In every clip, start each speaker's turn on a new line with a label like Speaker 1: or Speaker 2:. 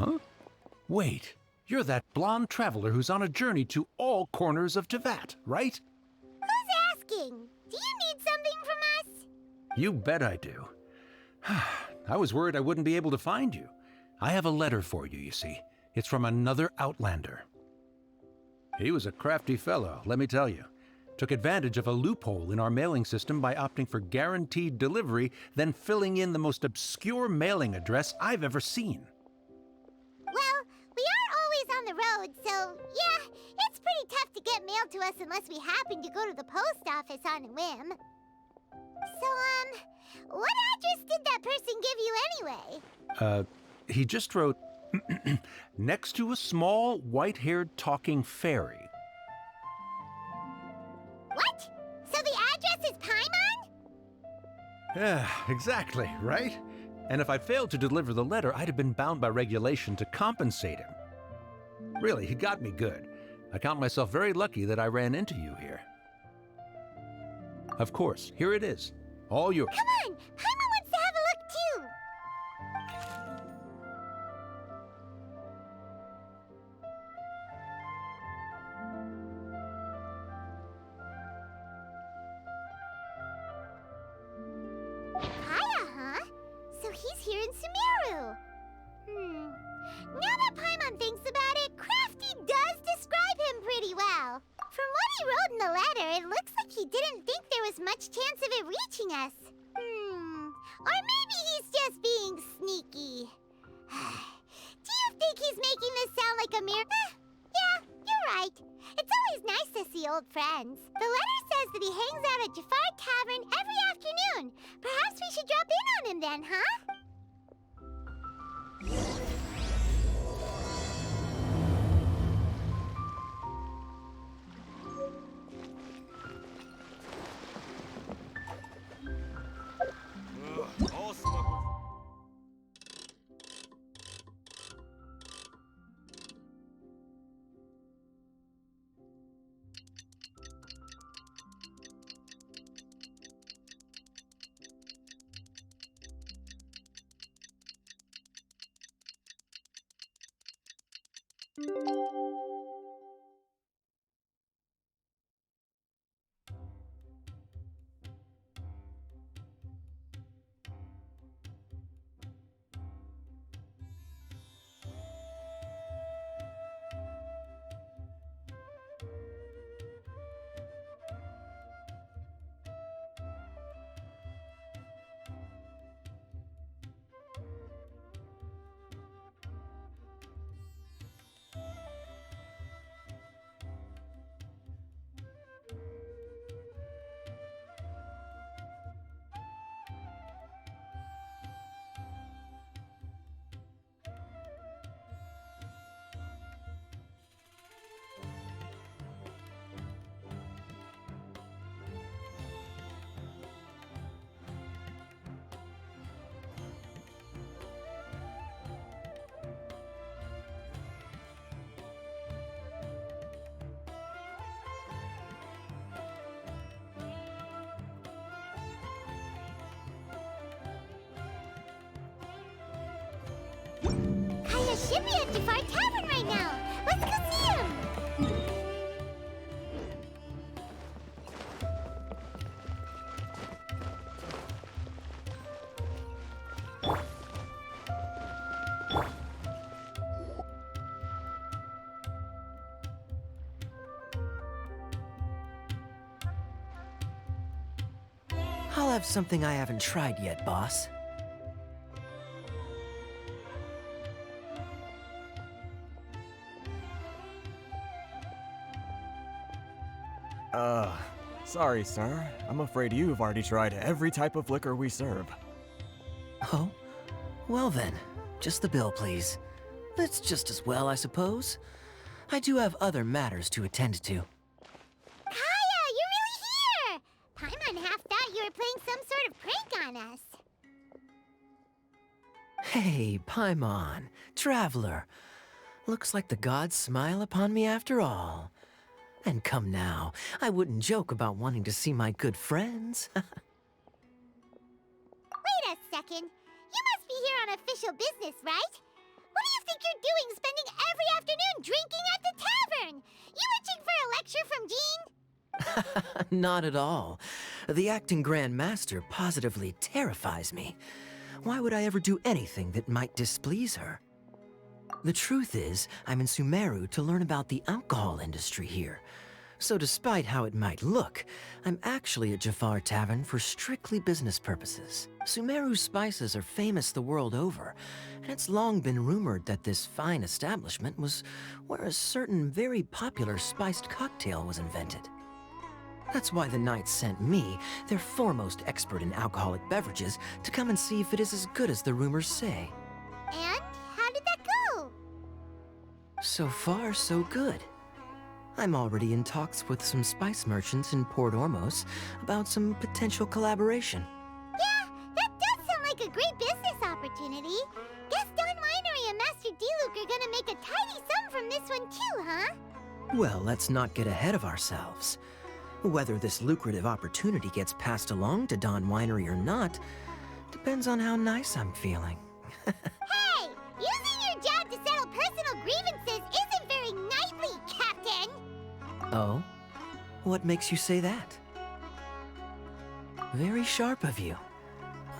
Speaker 1: Huh? Wait, you're that blonde traveler who's on a journey to all corners of Teyvat, right?
Speaker 2: Who's asking? Do you need something from us?
Speaker 1: You bet I do. I was worried I wouldn't be able to find you. I have a letter for you, you see. It's from another Outlander. He was a crafty fellow, let me tell you. Took advantage of a loophole in our mailing system by opting for guaranteed delivery, then filling in the most obscure mailing address I've ever seen.
Speaker 2: Well, we are always on the road, so yeah, it's pretty tough to get mail to us unless we happen to go to the post office on a whim. So, what address did that person give you anyway?
Speaker 1: He just wrote, next to a small, white-haired talking fairy.
Speaker 2: What? So the address is Paimon?
Speaker 1: Yeah, exactly, right? And if I failed to deliver the letter, I'd have been bound by regulation to compensate him. Really, he got me good. I count myself very lucky that I ran into you here. Of course, here it is. All yours.
Speaker 2: Come on! Paimon wants to have a look too! Kaya, huh? So he's here in Sumeru. Now that Paimon thinks about it, Crafty does describe him pretty well. From what he wrote in the letter, it looks like he didn't think there was much chance of it reaching us. Or maybe he's just being sneaky. Do you think he's making this sound like a mere... Yeah, you're right. It's always nice to see old friends. The letter says that he hangs out at Jafar Tavern every afternoon. Perhaps we should drop in on him then, huh?
Speaker 3: All smugglers.
Speaker 2: Kaya should be at Jafar Tavern right now. Let's go see him.
Speaker 4: I'll have something I haven't tried yet, boss.
Speaker 3: Sorry, sir. I'm afraid you've already tried every type of liquor we serve.
Speaker 4: Oh? Well then, just the bill, please. That's just as well, I suppose. I do have other matters to attend to.
Speaker 2: Kaya, you're really here! Paimon half thought you were playing some sort of prank on us.
Speaker 4: Hey, Paimon, traveler. Looks like the gods smile upon me after all. And come now, I wouldn't joke about wanting to see my good friends.
Speaker 2: Wait a second. You must be here on official business, right? What do you think you're doing spending every afternoon drinking at the tavern? You itching for a lecture from Jean?
Speaker 4: Not at all. The acting Grand Master positively terrifies me. Why would I ever do anything that might displease her? The truth is, I'm in Sumeru to learn about the alcohol industry here. So despite how it might look, I'm actually at Jafar Tavern for strictly business purposes. Sumeru's spices are famous the world over, and it's long been rumored that this fine establishment was where a certain very popular spiced cocktail was invented. That's why the Knights sent me, their foremost expert in alcoholic beverages, to come and see if it is as good as the rumors say.
Speaker 2: And how did that go?
Speaker 4: So far, so good. I'm already in talks with some spice merchants in Port Ormos about some potential collaboration.
Speaker 2: Yeah, that does sound like a great business opportunity. Guess Don Winery and Master D-Luke are gonna make a tidy sum from this one too, huh?
Speaker 4: Well, let's not get ahead of ourselves. Whether this lucrative opportunity gets passed along to Don Winery or not depends on how nice I'm feeling.
Speaker 2: Hey! Using your job to settle personal grievances isn't very knightly, Captain!
Speaker 4: Oh? What makes you say that? Very sharp of you.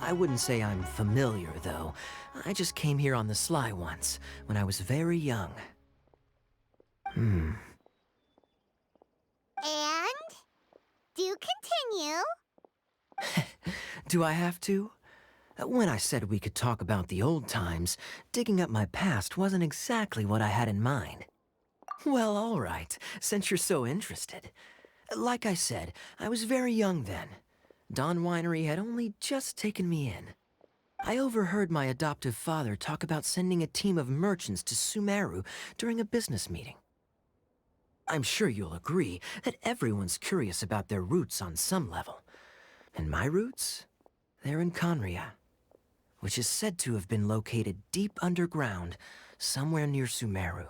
Speaker 4: I wouldn't say I'm familiar, though. I just came here on the sly once, when I was very young.
Speaker 2: And? Do continue.
Speaker 4: Do I have to? When I said we could talk about the old times, digging up my past wasn't exactly what I had in mind. Well, all right, since you're so interested. Like I said, I was very young then. Don Winery had only just taken me in. I overheard my adoptive father talk about sending a team of merchants to Sumeru during a business meeting. I'm sure you'll agree that everyone's curious about their roots on some level. And my roots? They're in Conria, which is said to have been located deep underground, somewhere near Sumeru.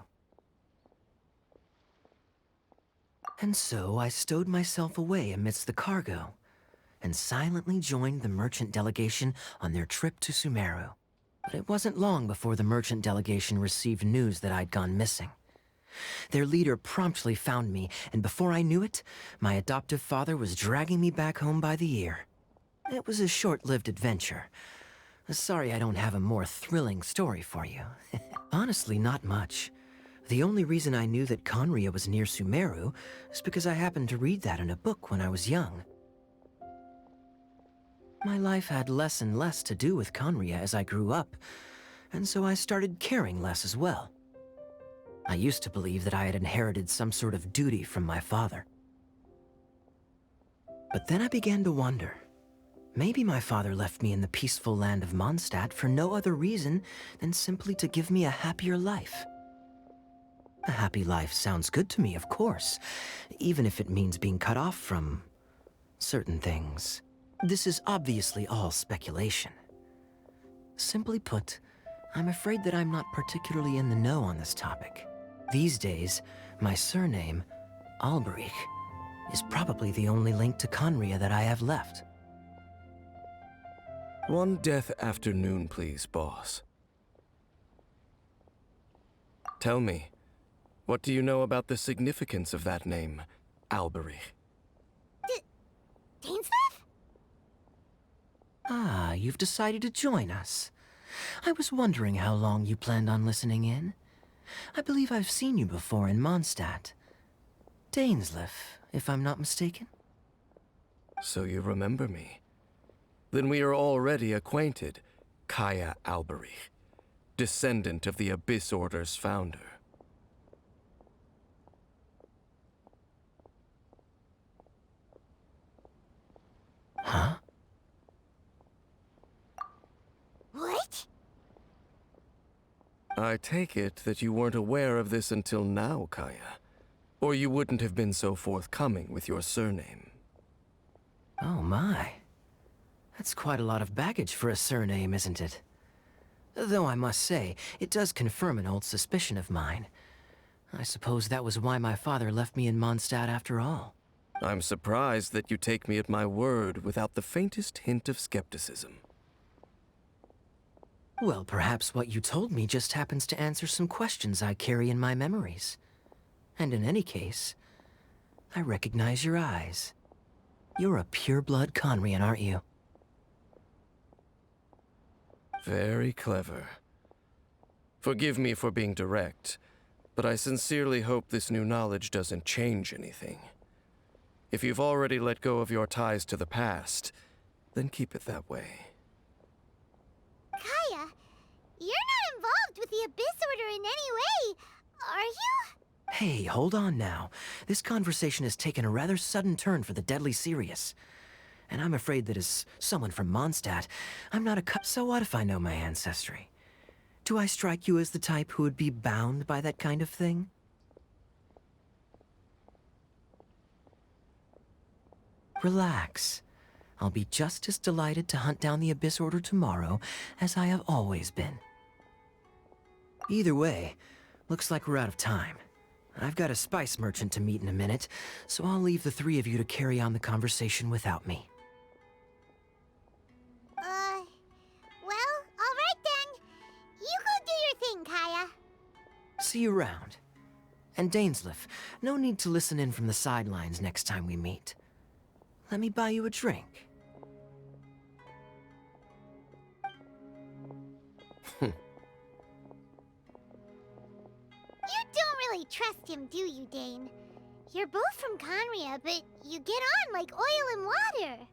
Speaker 4: And so I stowed myself away amidst the cargo, and silently joined the merchant delegation on their trip to Sumeru. But it wasn't long before the merchant delegation received news that I'd gone missing. Their leader promptly found me, and before I knew it, my adoptive father was dragging me back home by the ear. It was a short-lived adventure. Sorry I don't have a more thrilling story for you. Honestly, not much. The only reason I knew that Conria was near Sumeru is because I happened to read that in a book when I was young. My life had less and less to do with Conria as I grew up, and so I started caring less as well. I used to believe that I had inherited some sort of duty from my father. But then I began to wonder. Maybe my father left me in the peaceful land of Mondstadt for no other reason than simply to give me a happier life. A happy life sounds good to me, of course, even if it means being cut off from certain things. This is obviously all speculation. Simply put, I'm afraid that I'm not particularly in the know on this topic. These days, my surname, Alberich, is probably the only link to Conria that I have left.
Speaker 5: One death afternoon, please, boss. Tell me, what do you know about the significance of that name, Alberich?
Speaker 2: Dainsleif?
Speaker 4: Ah, you've decided to join us. I was wondering how long you planned on listening in. I believe I've seen you before in Mondstadt. Dainsleif, if I'm not mistaken.
Speaker 5: So you remember me. Then we are already acquainted, Kaya Alberich, descendant of the Abyss Order's founder.
Speaker 4: Huh?
Speaker 2: What?
Speaker 5: I take it that you weren't aware of this until now, Kaya. Or you wouldn't have been so forthcoming with your surname.
Speaker 4: Oh my. That's quite a lot of baggage for a surname, isn't it? Though I must say, it does confirm an old suspicion of mine. I suppose that was why my father left me in Mondstadt after all.
Speaker 5: I'm surprised that you take me at my word without the faintest hint of skepticism.
Speaker 4: Well, perhaps what you told me just happens to answer some questions I carry in my memories. And in any case, I recognize your eyes. You're a pure-blood Conrian, aren't you?
Speaker 5: Very clever. Forgive me for being direct, but I sincerely hope this new knowledge doesn't change anything. If you've already let go of your ties to the past, then keep it that way.
Speaker 2: Kaya, you're not involved with the Abyss Order in any way, are you?
Speaker 4: Hey, hold on now. This conversation has taken a rather sudden turn for the deadly serious. And I'm afraid that as someone from Mondstadt, I'm not so what if I know my ancestry? Do I strike you as the type who would be bound by that kind of thing? Relax. I'll be just as delighted to hunt down the Abyss Order tomorrow as I have always been. Either way, looks like we're out of time. I've got a spice merchant to meet in a minute, so I'll leave the three of you to carry on the conversation without me.
Speaker 2: Well, all right then. You go do your thing, Kaya.
Speaker 4: See you around. And Dainsleif, no need to listen in from the sidelines next time we meet. Let me buy you a drink.
Speaker 2: You don't really trust him, do you, Dane? You're both from Conria, but you get on like oil and water.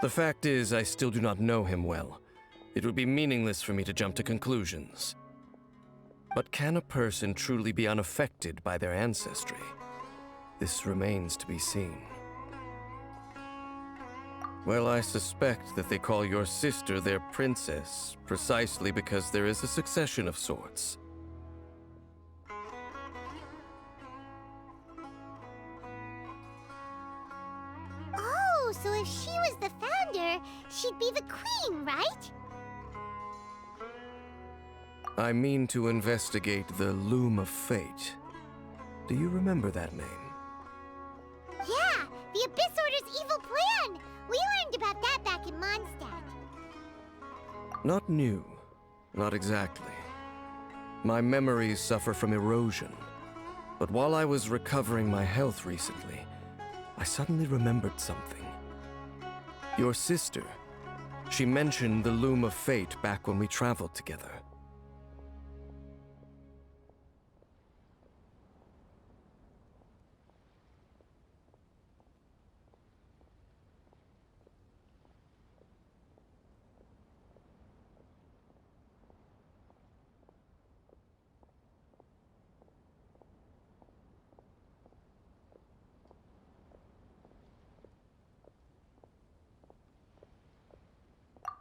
Speaker 5: The fact is, I still do not know him well. It would be meaningless for me to jump to conclusions. But can a person truly be unaffected by their ancestry? This remains to be seen. Well, I suspect that they call your sister their princess, precisely because there is a succession of sorts.
Speaker 2: Oh, so if she was the founder, she'd be the queen, right?
Speaker 5: I mean to investigate the Loom of Fate. Do you remember that name?
Speaker 2: Yeah, the Abyss Order's evil plan! We learned about that back in Mondstadt.
Speaker 5: Not new. Not exactly. My memories suffer from erosion. But while I was recovering my health recently, I suddenly remembered something. Your sister. She mentioned the Loom of Fate back when we traveled together.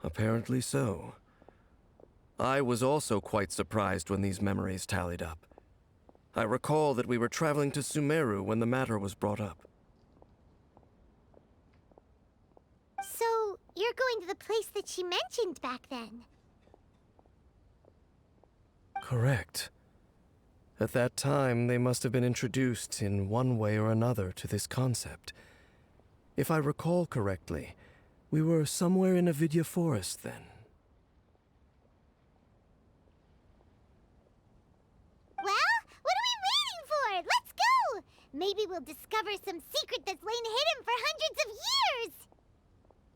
Speaker 5: Apparently so. I was also quite surprised when these memories tallied up. I recall that we were traveling to Sumeru when the matter was brought up.
Speaker 2: So, you're going to the place that she mentioned back then?
Speaker 5: Correct. At that time, they must have been introduced in one way or another to this concept. If I recall correctly, we were somewhere in Avidya Forest then.
Speaker 2: Well, what are we waiting for? Let's go! Maybe we'll discover some secret that's lain hidden for hundreds of years!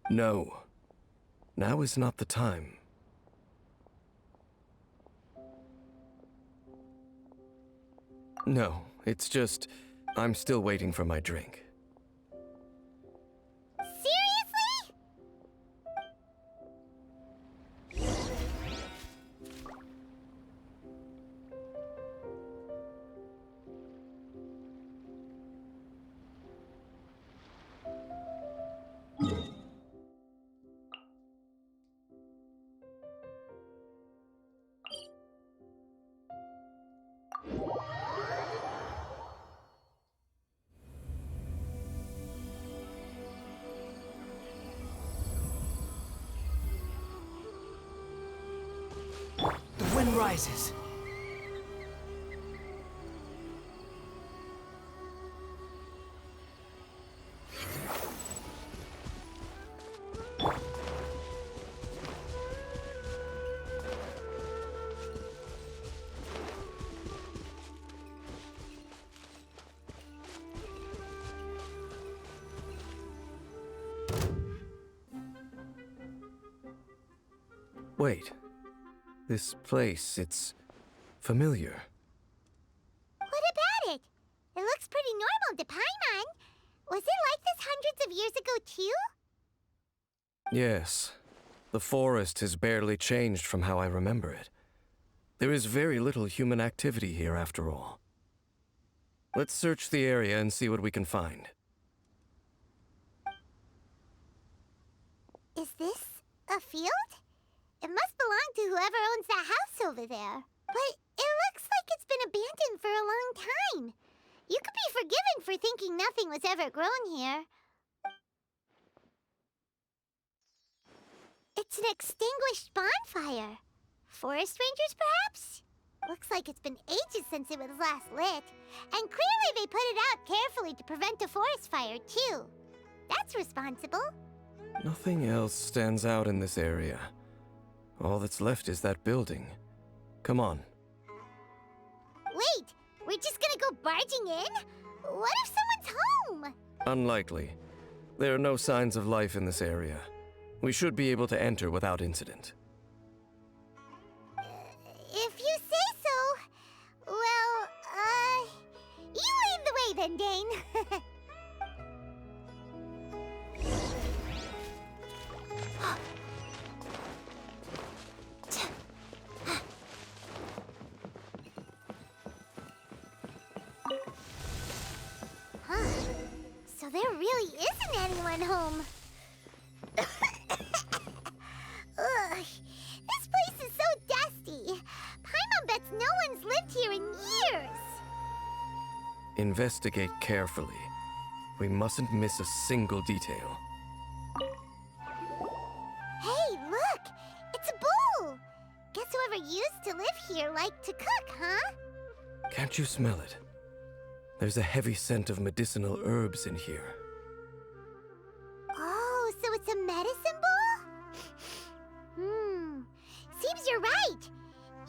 Speaker 5: No. Now is not the time. No, it's just, I'm still waiting for my drink.
Speaker 2: Seriously?
Speaker 4: The wind rises.
Speaker 5: Wait. This place, it's familiar.
Speaker 2: What about it? It looks pretty normal to Paimon. Was it like this hundreds of years ago, too?
Speaker 5: Yes. The forest has barely changed from how I remember it. There is very little human activity here, after all. Let's search the area and see what we can find.
Speaker 2: Is this a field? It must belong to whoever owns that house over there. But it looks like it's been abandoned for a long time. You could be forgiven for thinking nothing was ever grown here. It's an extinguished bonfire. Forest rangers, perhaps? Looks like it's been ages since it was last lit. And clearly they put it out carefully to prevent a forest fire, too. That's responsible.
Speaker 5: Nothing else stands out in this area. All that's left is that building. Come on.
Speaker 2: Wait, we're just gonna go barging in? What if someone's home?
Speaker 5: Unlikely. There are no signs of life in this area. We should be able to enter without incident.
Speaker 2: If you say so. Well, you lead the way then, Dane. Huh. So there really isn't anyone home. Ugh, this place is so dusty. Paimon bets no one's lived here in years.
Speaker 5: Investigate carefully. We mustn't miss a single detail.
Speaker 2: Hey, look! It's a bull! Guess whoever used to live here liked to cook, huh?
Speaker 5: Can't you smell it? There's a heavy scent of medicinal herbs in here.
Speaker 2: Oh, so it's a medicine bull? Seems you're right.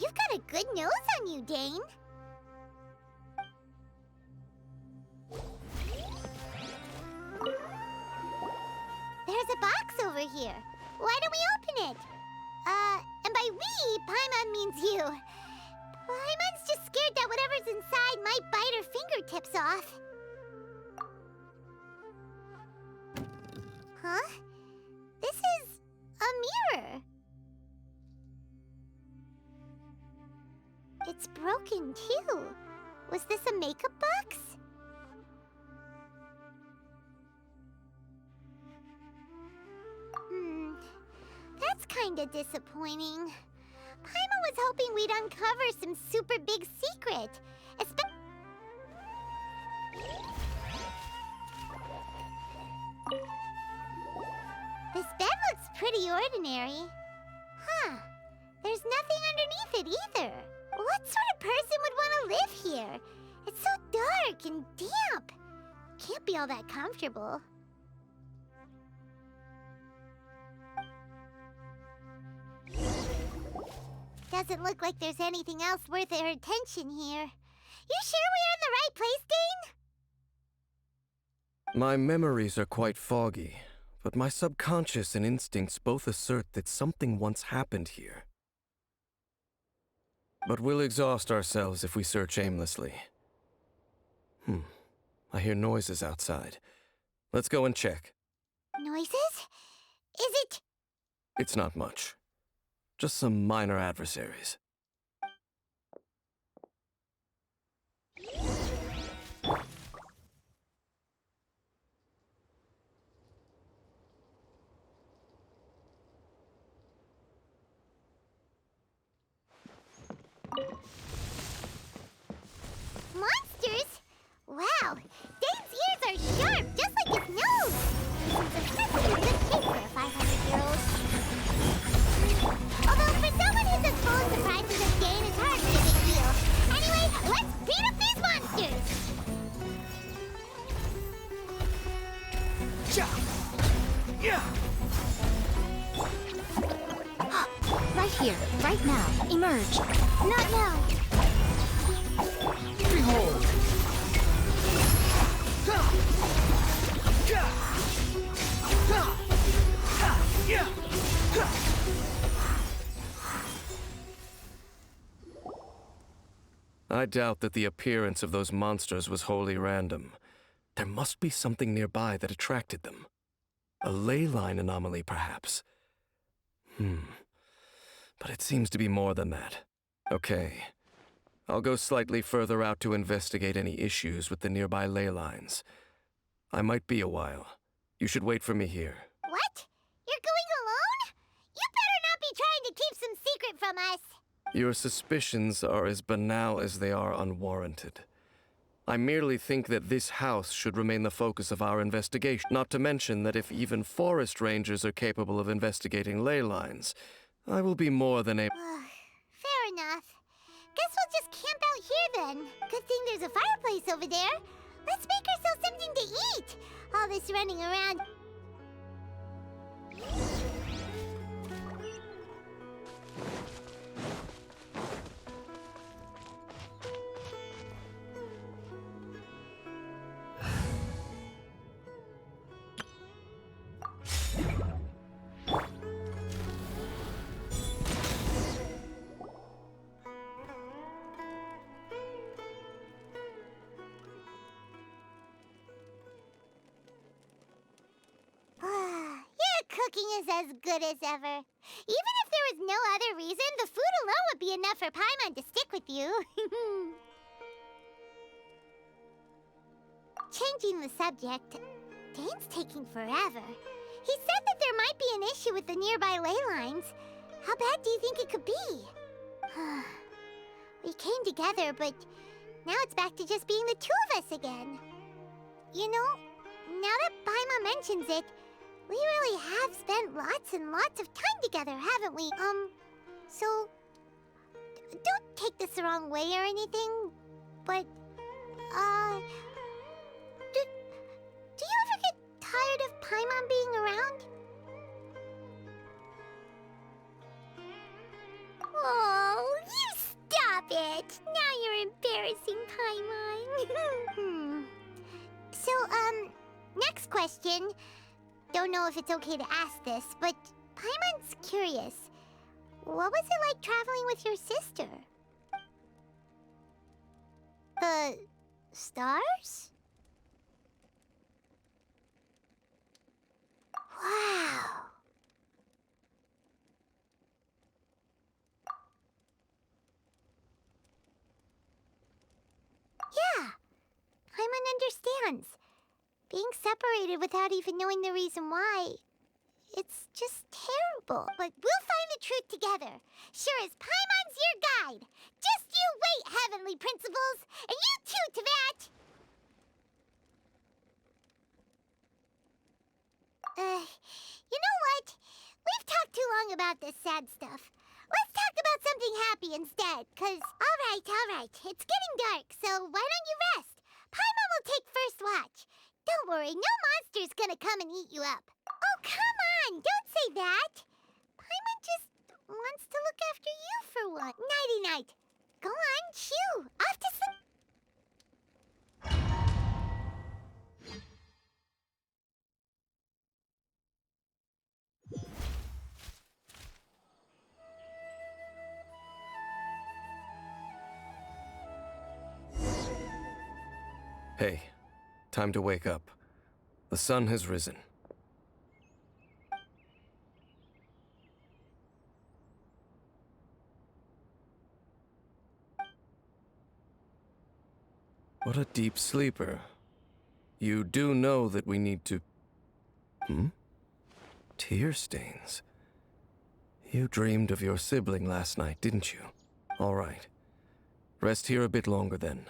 Speaker 2: You've got a good nose on you, Dane. There's a box over here. Why don't we open it? And by we, Paimon means you. Paimon's just scared that whatever's inside might bite her fingertips off. Huh? This is a mirror. It's broken, too. Was this a makeup box? That's kinda disappointing. Paimon was hoping we'd uncover some super big secret. This bed looks pretty ordinary. Huh. There's nothing underneath it either. What sort of person would want to live here? It's so dark and damp. Can't be all that comfortable. Doesn't look like there's anything else worth our attention here. You sure we're in the right place, Dane?
Speaker 5: My memories are quite foggy, but my subconscious and instincts both assert that something once happened here. But we'll exhaust ourselves if we search aimlessly. I hear noises outside. Let's go and check.
Speaker 2: Noises? Is it?
Speaker 5: It's not much. Just some minor adversaries.
Speaker 2: Monsters? Wow, Dane's ears are sharp, just like his nose. This is a perfectly good shape for a 500-year-old. Although for someone who's as full of surprises as Dane, it's hard to be a big deal. Anyway, let's beat up these monsters!
Speaker 6: Right here, right now. Emerge.
Speaker 2: Not now.
Speaker 1: Behold!
Speaker 5: I doubt that the appearance of those monsters was wholly random. There must be something nearby that attracted them. A ley line anomaly, perhaps. But it seems to be more than that. Okay. I'll go slightly further out to investigate any issues with the nearby ley lines. I might be a while. You should wait for me here.
Speaker 2: What? You're going alone? You better not be trying to keep some secret from us.
Speaker 5: Your suspicions are as banal as they are unwarranted. I merely think that this house should remain the focus of our investigation. Not to mention that if even forest rangers are capable of investigating ley lines, I will be more than able.
Speaker 2: Fair enough. Guess we'll just camp out here then. Good thing there's a fireplace over there. Let's make ourselves something to eat. All this running around. Cooking is as good as ever. Even if there was no other reason, the food alone would be enough for Paimon to stick with you. Changing the subject, Dane's taking forever. He said that there might be an issue with the nearby ley lines. How bad do you think it could be? We came together, but now it's back to just being the two of us again. You know, now that Paimon mentions it, we really have spent lots and lots of time together, haven't we? So, don't take this the wrong way or anything, but, do you ever get tired of Paimon being around? Oh, you stop it! Now you're embarrassing Paimon. So, next question. Don't know if it's okay to ask this, but Paimon's curious. What was it like traveling with your sister? The stars? Wow. Yeah, Paimon understands. Being separated without even knowing the reason why, it's just terrible. But we'll find the truth together. Sure as Paimon's your guide. Just you wait, Heavenly Principles! And you too, Teyvat! You know what? We've talked too long about this sad stuff. Let's talk about something happy instead, 'cause... Alright. It's getting dark, so why don't you rest? Paimon will take first watch. Don't worry, no monster's gonna come and eat you up. Oh, come on! Don't say that! Paimon just wants to look after you for once. Nighty-night. Go on, shoo! Off to sleep!
Speaker 5: Hey, time to wake up. The sun has risen. What a deep sleeper. You do know that we need to... Tear stains. You dreamed of your sibling last night, didn't you? All right. Rest here a bit longer then.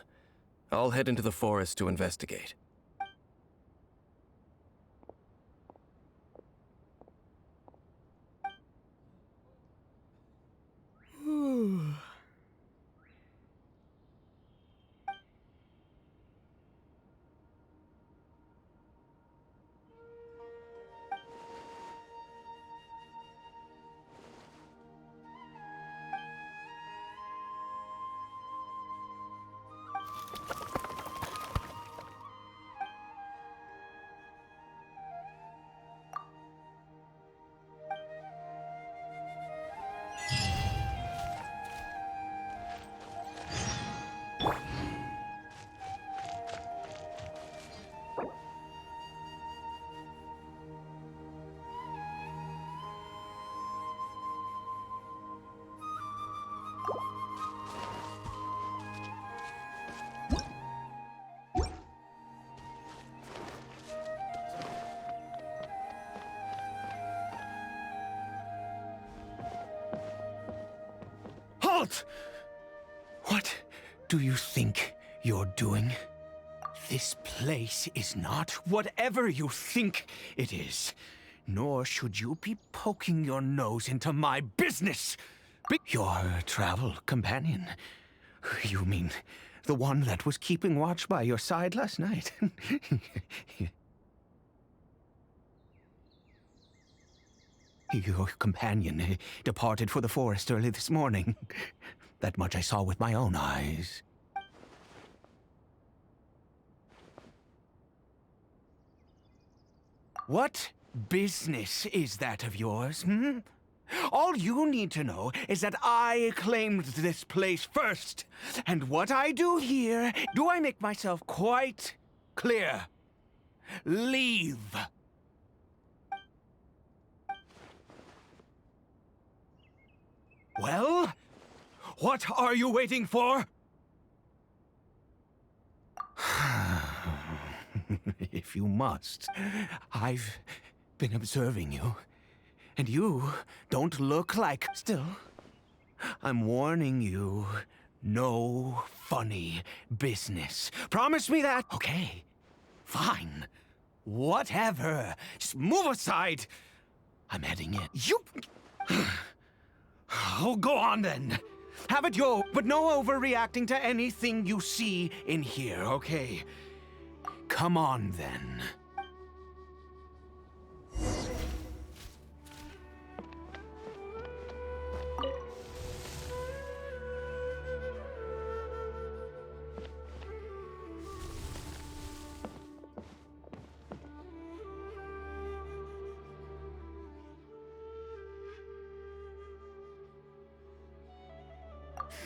Speaker 5: I'll head into the forest to investigate.
Speaker 7: insult! What do you think you're doing? This place is not whatever you think it is. Nor should you be poking your nose into my business. Your travel companion. You mean the one that was keeping watch by your side last night? Your companion departed for the forest early this morning. That much I saw with my own eyes. What business is that of yours, hmm? All you need to know is that I claimed this place first. And what I do here, do I make myself quite clear? Leave. Well, what are you waiting for? If you must. I've been observing you, and you don't look like... Still, I'm warning you, no funny business. Promise me that? Okay, fine. Whatever. Just move aside. I'm heading in. You... Oh, go on then. Have it your... But no overreacting to anything you see in here, okay? Come on, then.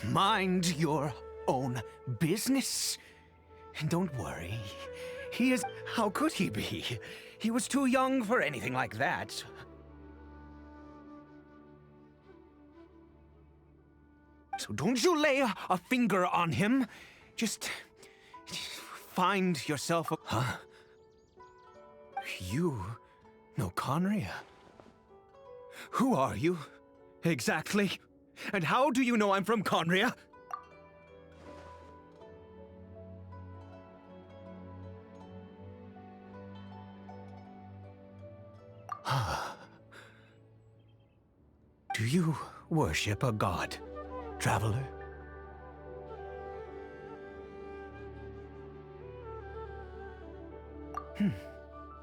Speaker 7: Mind your own business. And don't worry. He is... How could he be? He was too young for anything like that. So don't you lay a finger on him. Just find yourself a... Huh? You know Conria? Who are you, exactly? And how do you know I'm from Conria? Do you worship a god, traveler?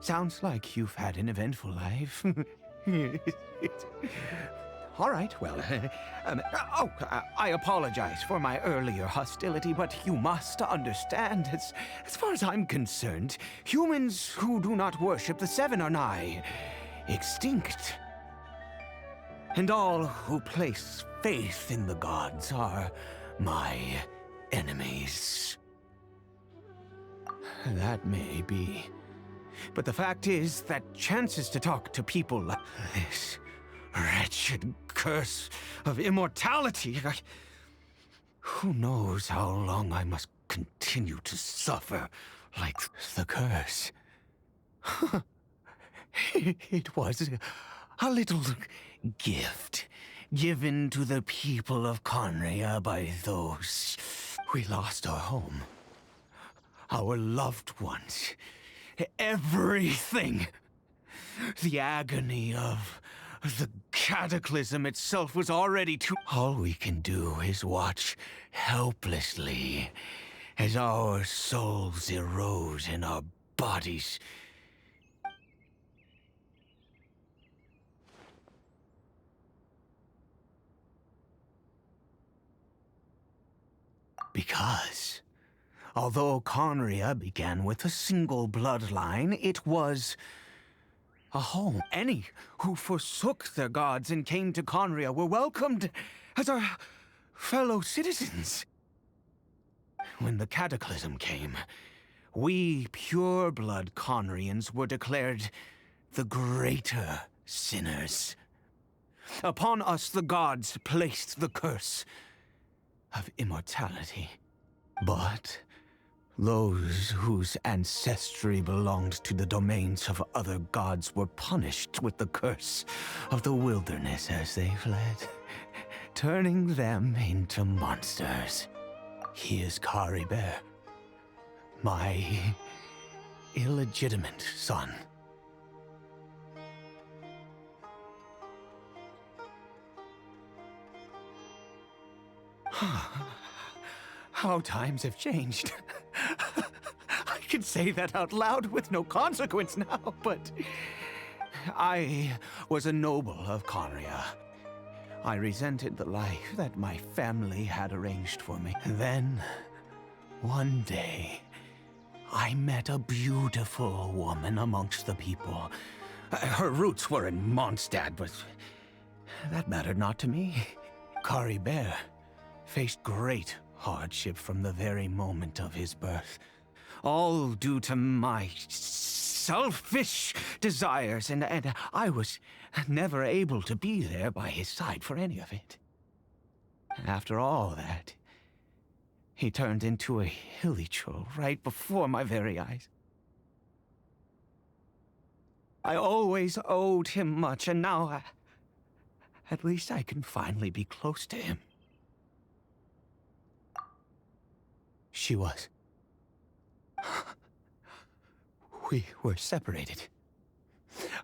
Speaker 7: Sounds like you've had an eventful life. All right, well, I apologize for my earlier hostility, but you must understand, as far as I'm concerned, humans who do not worship the Seven are nigh extinct. And all who place faith in the gods are my enemies. That may be. But the fact is that chances to talk to people like this wretched curse of immortality, who knows how long I must continue to suffer like the curse. It was a little gift given to the people of Conria by those we lost our home, our loved ones, everything. The agony of the cataclysm itself was already too... All we can do is watch helplessly as our souls erode in our bodies. Because, although Conria began with a single bloodline, it was a home. Any who forsook their gods and came to Conria were welcomed as our fellow citizens. When the cataclysm came, we pure-blood Conrians were declared the greater sinners. Upon us the gods placed the curse of immortality. But those whose ancestry belonged to the domains of other gods were punished with the curse of the wilderness as they fled. turning them into monsters. He is Kari Bear, my illegitimate son. How times have changed. I can say that out loud with no consequence now, but I was a noble of Conria. I resented the life that my family had arranged for me. Then, one day, I met a beautiful woman amongst the people. Her roots were in Mondstadt, but that mattered not to me. Kari Bear faced great hardship from the very moment of his birth. All due to my selfish desires, and I was never able to be there by his side for any of it. After all that, he turned into a hilly troll right before my very eyes. I always owed him much, and now at least I can finally be close to him. She was. We were separated.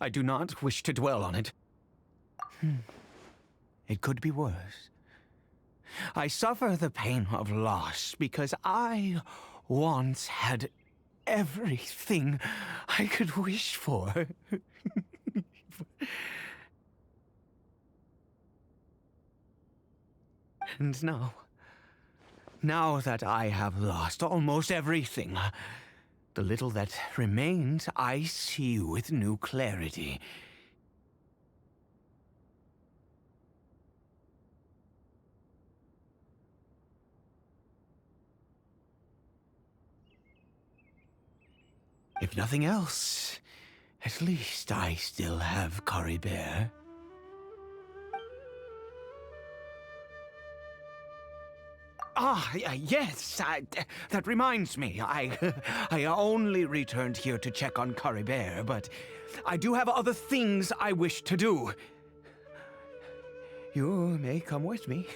Speaker 7: I do not wish to dwell on it. It could be worse. I suffer the pain of loss because I once had everything I could wish for. And now that I have lost almost everything, the little that remains I see with new clarity. If nothing else, at least I still have Kari Bear. Yes, that reminds me. I only returned here to check on Kari Bear, but I do have other things I wish to do. You may come with me.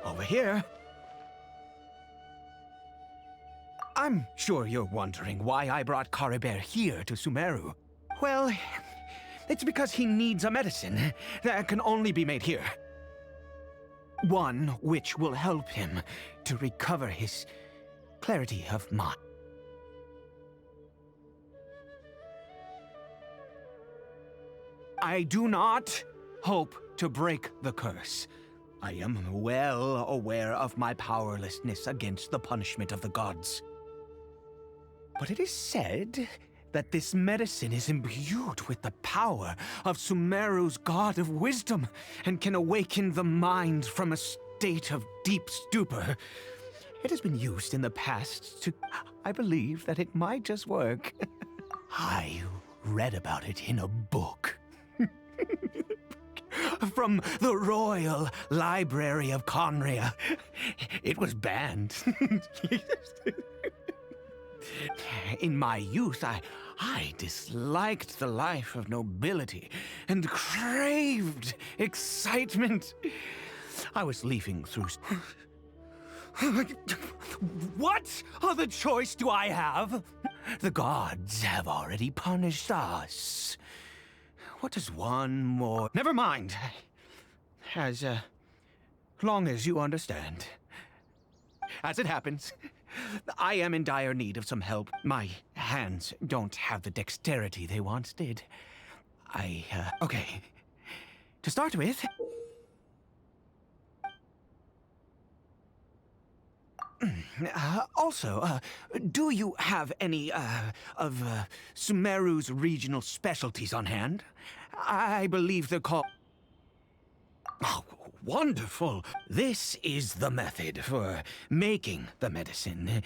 Speaker 7: Over here. I'm sure you're wondering why I brought Kari Bear here to Sumeru. Well, it's because he needs a medicine that can only be made here. One which will help him to recover his clarity of mind. I do not hope to break the curse. I am well aware of my powerlessness against the punishment of the gods. But it is said that this medicine is imbued with the power of Sumeru's god of wisdom and can awaken the mind from a state of deep stupor. It has been used in the past to... I believe that it might just work. I read about it in a book. From the Royal Library of Conria. It was banned. In my youth, I disliked the life of nobility and craved excitement. I was leafing through... What other choice do I have? The gods have already punished us. What does one more... Never mind. As long as you understand. As it happens, I am in dire need of some help. My hands don't have the dexterity they once did. Okay. To start with... Also, do you have any, of Sumeru's regional specialties on hand? I believe they're called... Oh, wonderful! This is the method for making the medicine.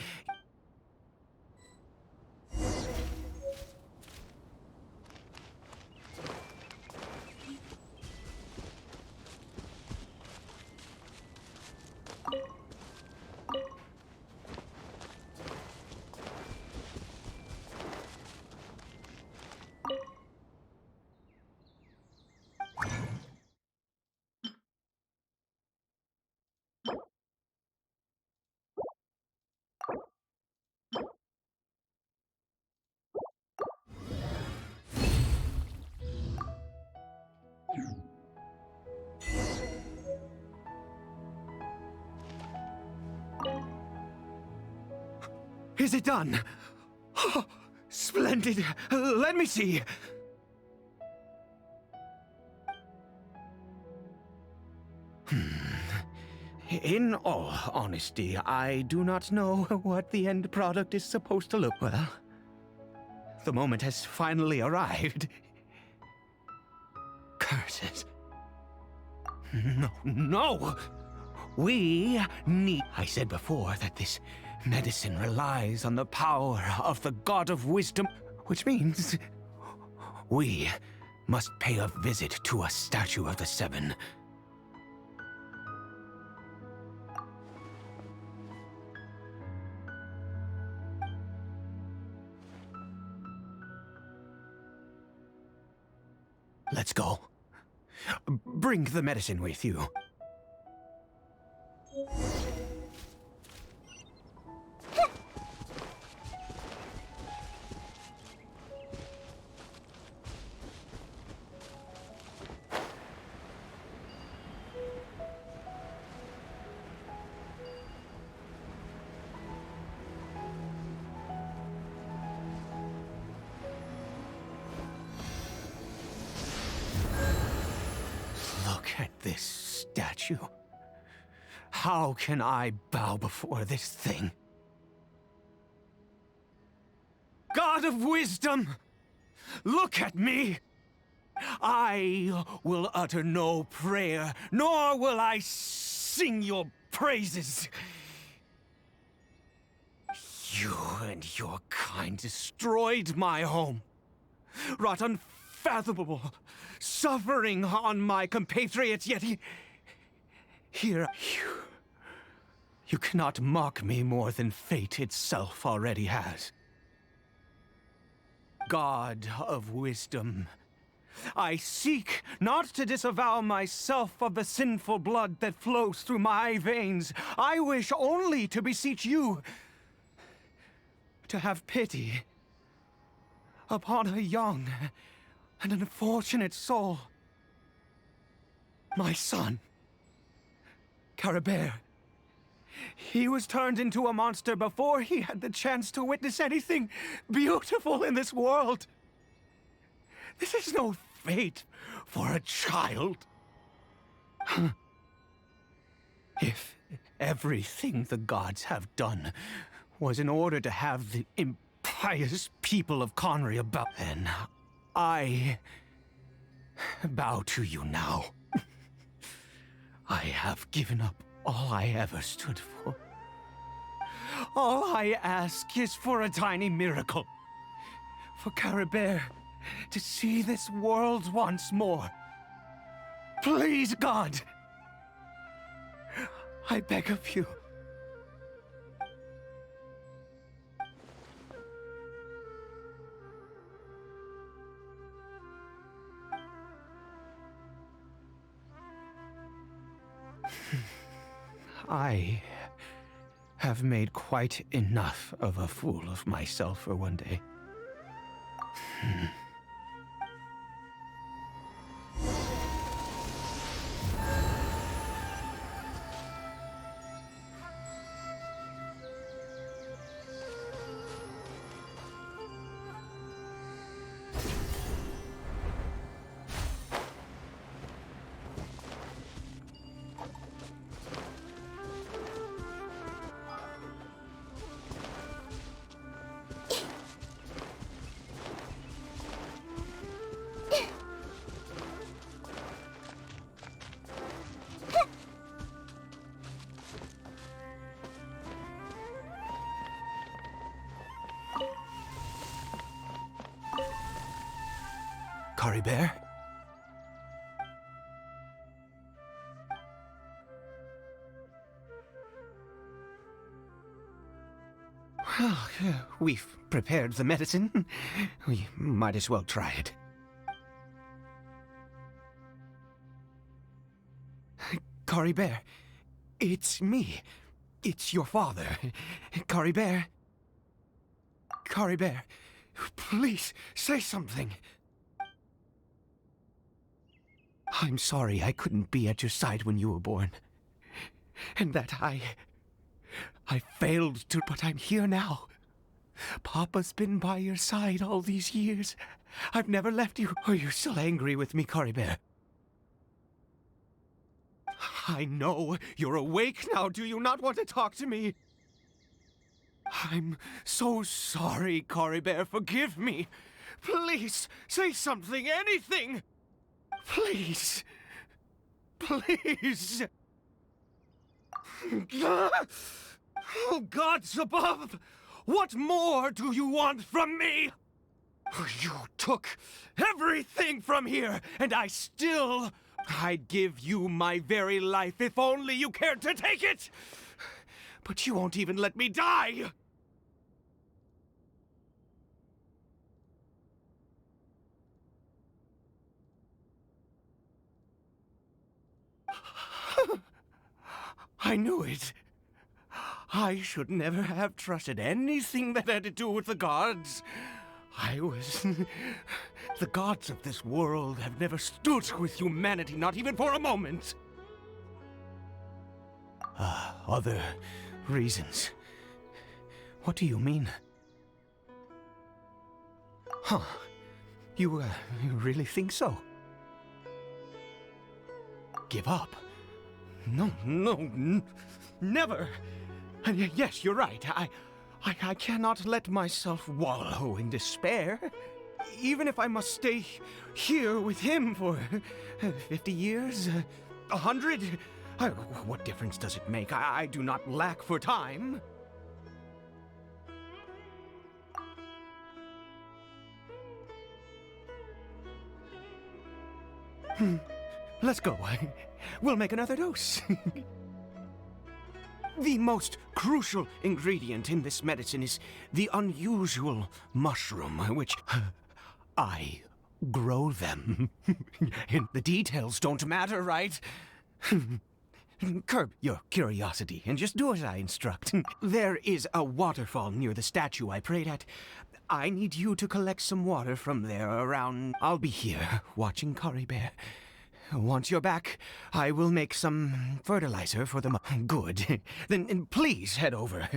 Speaker 7: Is it done? Oh, splendid. Let me see. In all honesty, I do not know what the end product is supposed to look well. The moment has finally arrived. Curses. No! We need... I said before that this medicine relies on the power of the God of Wisdom, which means we must pay a visit to a statue of the Seven. Let's go. Bring the medicine with you. Look at this statue. How can I bow before this thing? God of Wisdom, look at me! I will utter no prayer, nor will I sing your praises. You and your kind destroyed my home, wrought unfathomable suffering on my compatriots, yet here you cannot mock me more than fate itself already has. God of Wisdom, I seek not to disavow myself of the sinful blood that flows through my veins. I wish only to beseech you to have pity upon a young and unfortunate soul. My son, Caribert. He was turned into a monster before he had the chance to witness anything beautiful in this world. This is no fate for a child. If everything the gods have done was in order to have the impious people of Conry about, then I bow to you now. I have given up all I ever stood for. All I ask is for a tiny miracle. For Caribert to see this world once more. Please, God! I beg of you. I have made quite enough of a fool of myself for one day. Caribert? Well, we've prepared the medicine. We might as well try it. Caribert, it's me. It's your father. Caribert. Caribert, please say something. I'm sorry I couldn't be at your side when you were born. And that I failed to, but I'm here now. Papa's been by your side all these years. I've never left you. Are you still angry with me, Cory Bear? I know you're awake now. Do you not want to talk to me? I'm so sorry, Cory Bear. Forgive me. Please, say something, anything. Please. Please. Oh, gods above! What more do you want from me? You took everything from here, and I'd give you my very life if only you cared to take it! But you won't even let me die! I knew it. I should never have trusted anything that had to do with the gods. The gods of this world have never stood with humanity, not even for a moment. Other reasons. What do you mean? Huh. You really think so? Give up? No, never. And yes, you're right. I cannot let myself wallow in despair. Even if I must stay here with him for 50 years, 100. What difference does it make? I do not lack for time. Let's go. We'll make another dose. The most crucial ingredient in this medicine is the unusual mushroom, which I grow them. The details don't matter, right? Curb your curiosity and just do as I instruct. There is a waterfall near the statue I prayed at. I need you to collect some water from there around... I'll be here, watching Cory Bear. Once you're back, I will make some fertilizer for the... Good. Then please head over.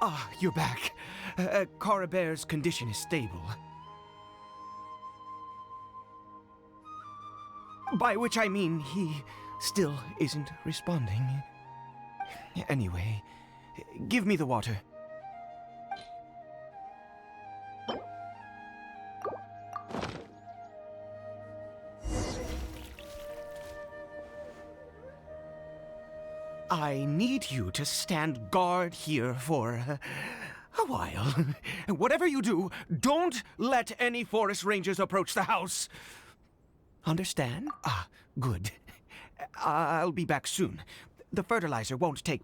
Speaker 7: Ah, you're back. Cory Bear's condition is stable. By which I mean he still isn't responding. Anyway, give me the water. I need you to stand guard here for a while. Whatever you do, don't let any forest rangers approach the house. Understand? Ah, good. I'll be back soon. The fertilizer won't take...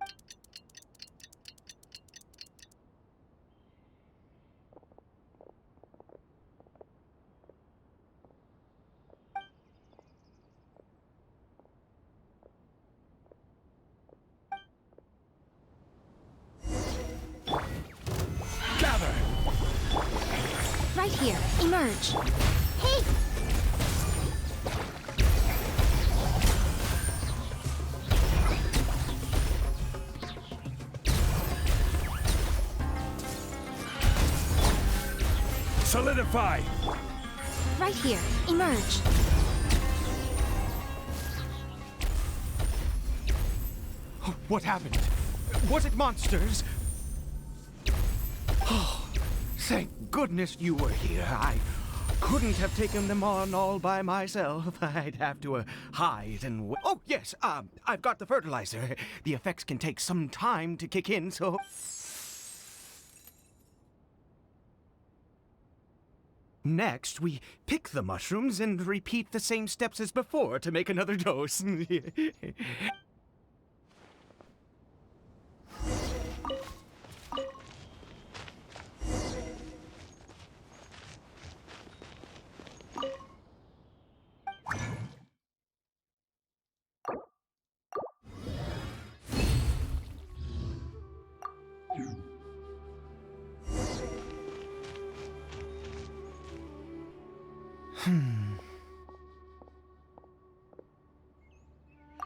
Speaker 6: Right here. Emerge.
Speaker 2: Hey!
Speaker 8: Solidify!
Speaker 6: Right here. Emerge.
Speaker 7: What happened? Was it monsters? Oh, thank goodness you were here. I couldn't have taken them on all by myself. I'd have to hide and oh, yes, I've got the fertilizer. The effects can take some time to kick in, so... Next, we pick the mushrooms and repeat the same steps as before to make another dose.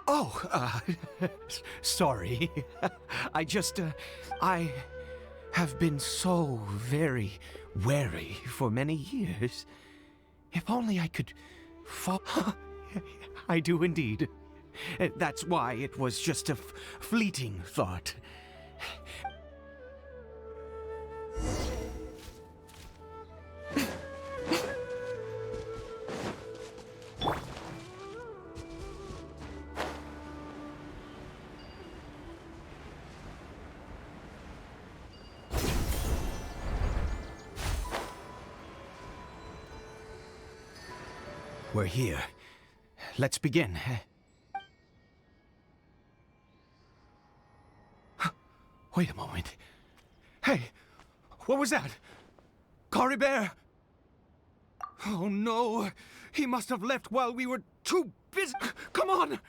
Speaker 7: Oh, sorry. I have been so very wary for many years. If only I could fall. I do indeed. That's why it was just a fleeting thought. We're here. Let's begin. Wait a moment. Hey, what was that? Cory Bear? Oh no, he must have left while we were too busy. Come on!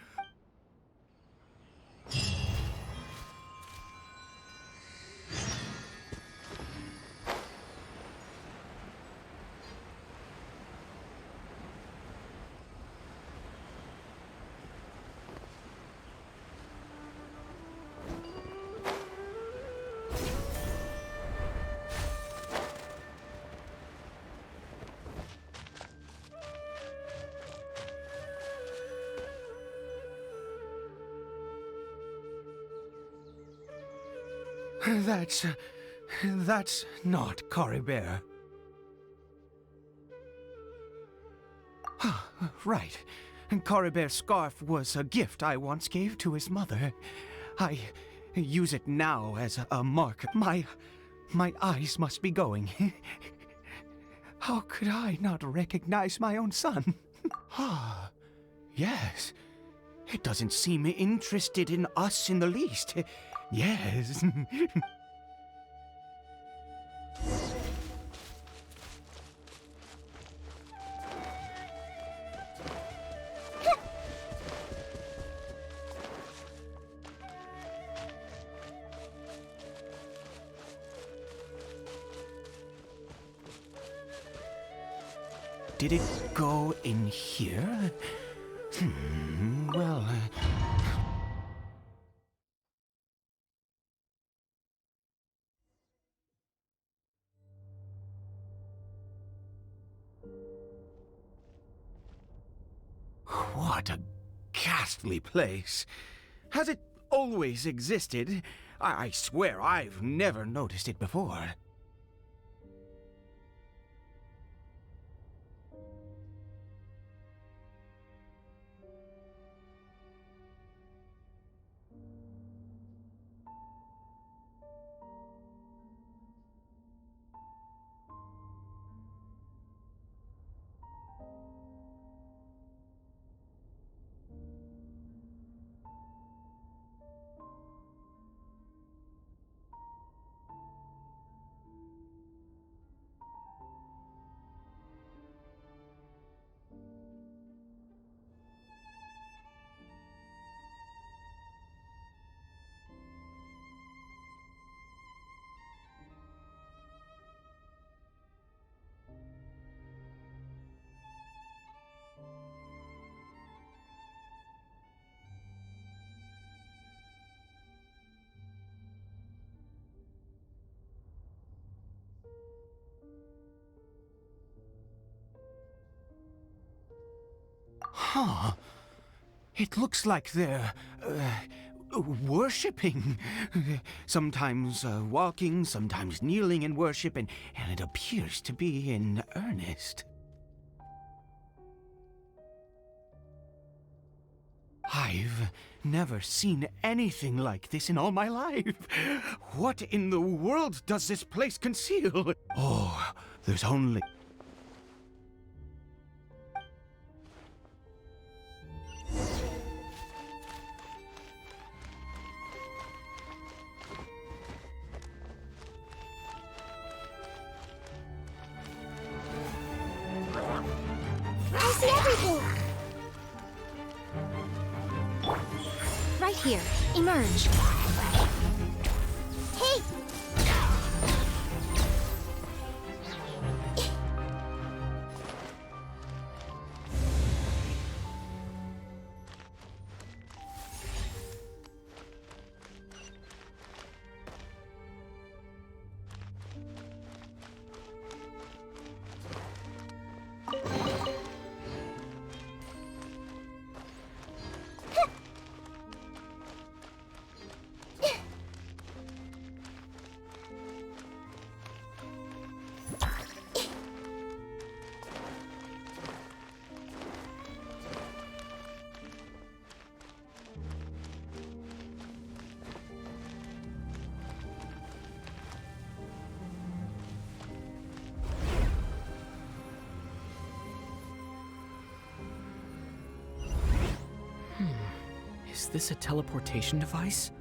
Speaker 7: That's not Cory Bear. Right. Cory Bear's scarf was a gift I once gave to his mother. I use it now as a mark. My eyes must be going. How could I not recognize my own son? Ah, yes. It doesn't seem interested in us in the least. Yes. Did it go in here? Well... What a ghastly place. Has it always existed? I swear I've never noticed it before. Huh. It looks like they're, worshipping. Sometimes walking, sometimes kneeling in worship, and it appears to be in earnest. I've never seen anything like this in all my life. What in the world does this place conceal? Oh, there's only...
Speaker 2: I see everything!
Speaker 6: Right here. Emerge.
Speaker 2: Hey!
Speaker 8: Is this a teleportation device?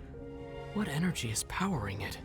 Speaker 8: What energy is powering it?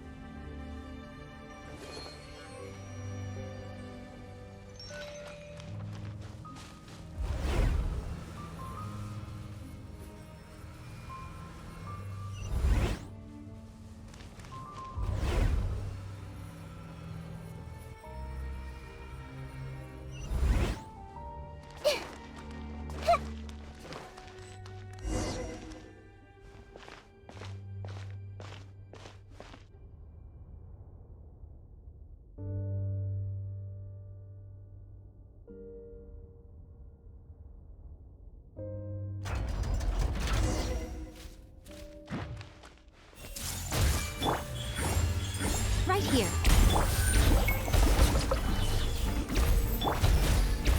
Speaker 6: Right here.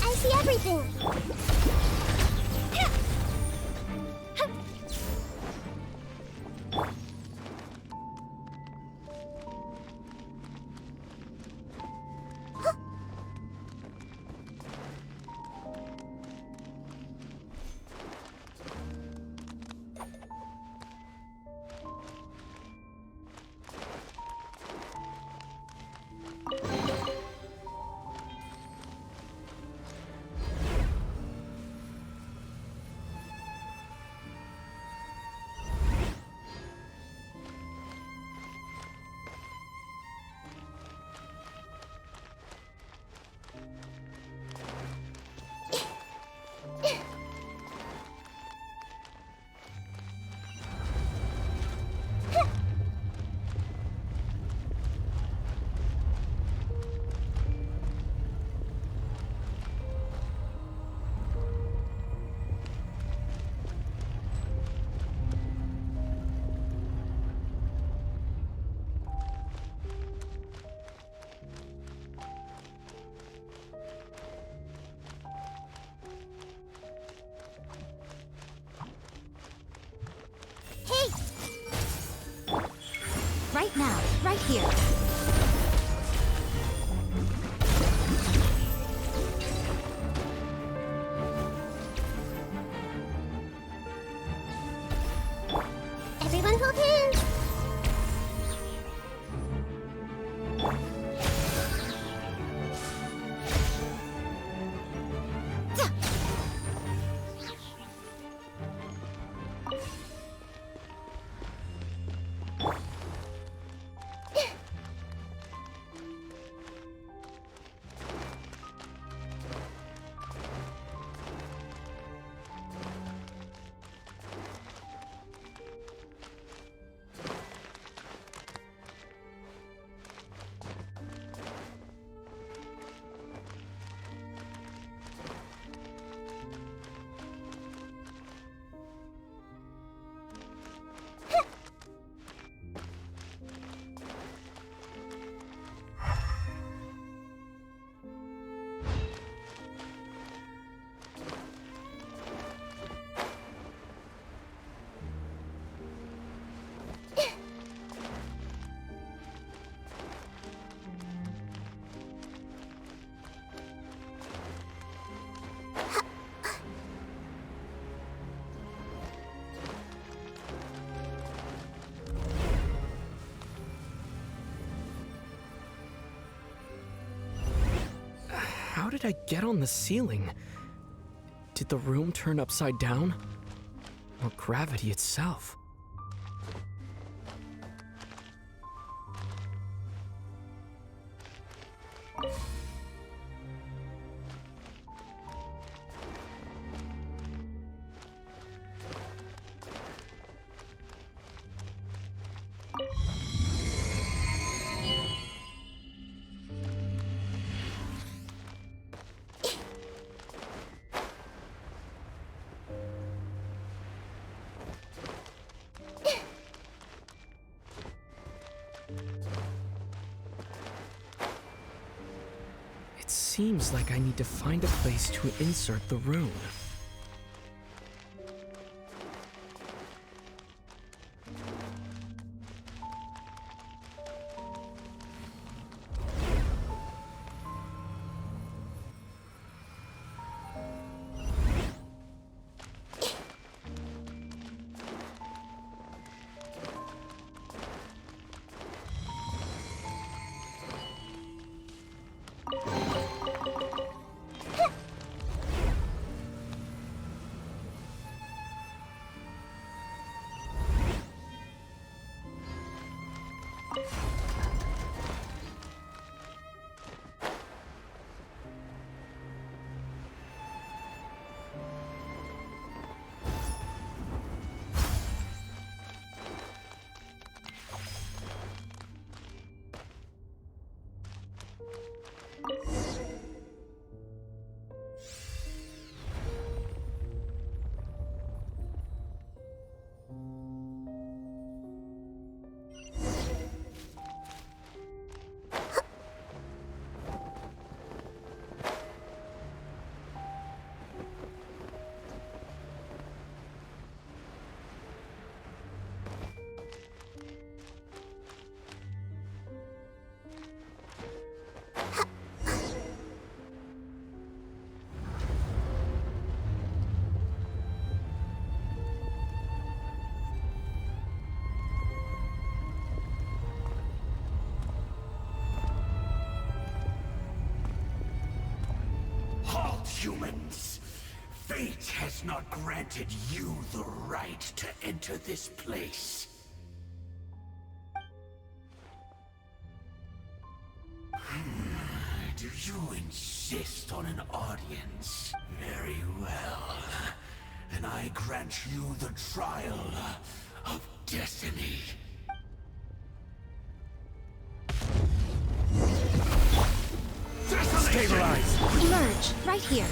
Speaker 2: I see everything!
Speaker 6: Right now. Right here.
Speaker 2: Everyone hold hands!
Speaker 8: how did I get on the ceiling? Did the room turn upside down? Or gravity itself? Seems like I need to find a place to insert the rune.
Speaker 9: Humans, fate has not granted you the right to enter this place. Do you insist on an audience? Very well. Then I grant you the trial of destiny.
Speaker 6: Stabilize. Emerge, right here.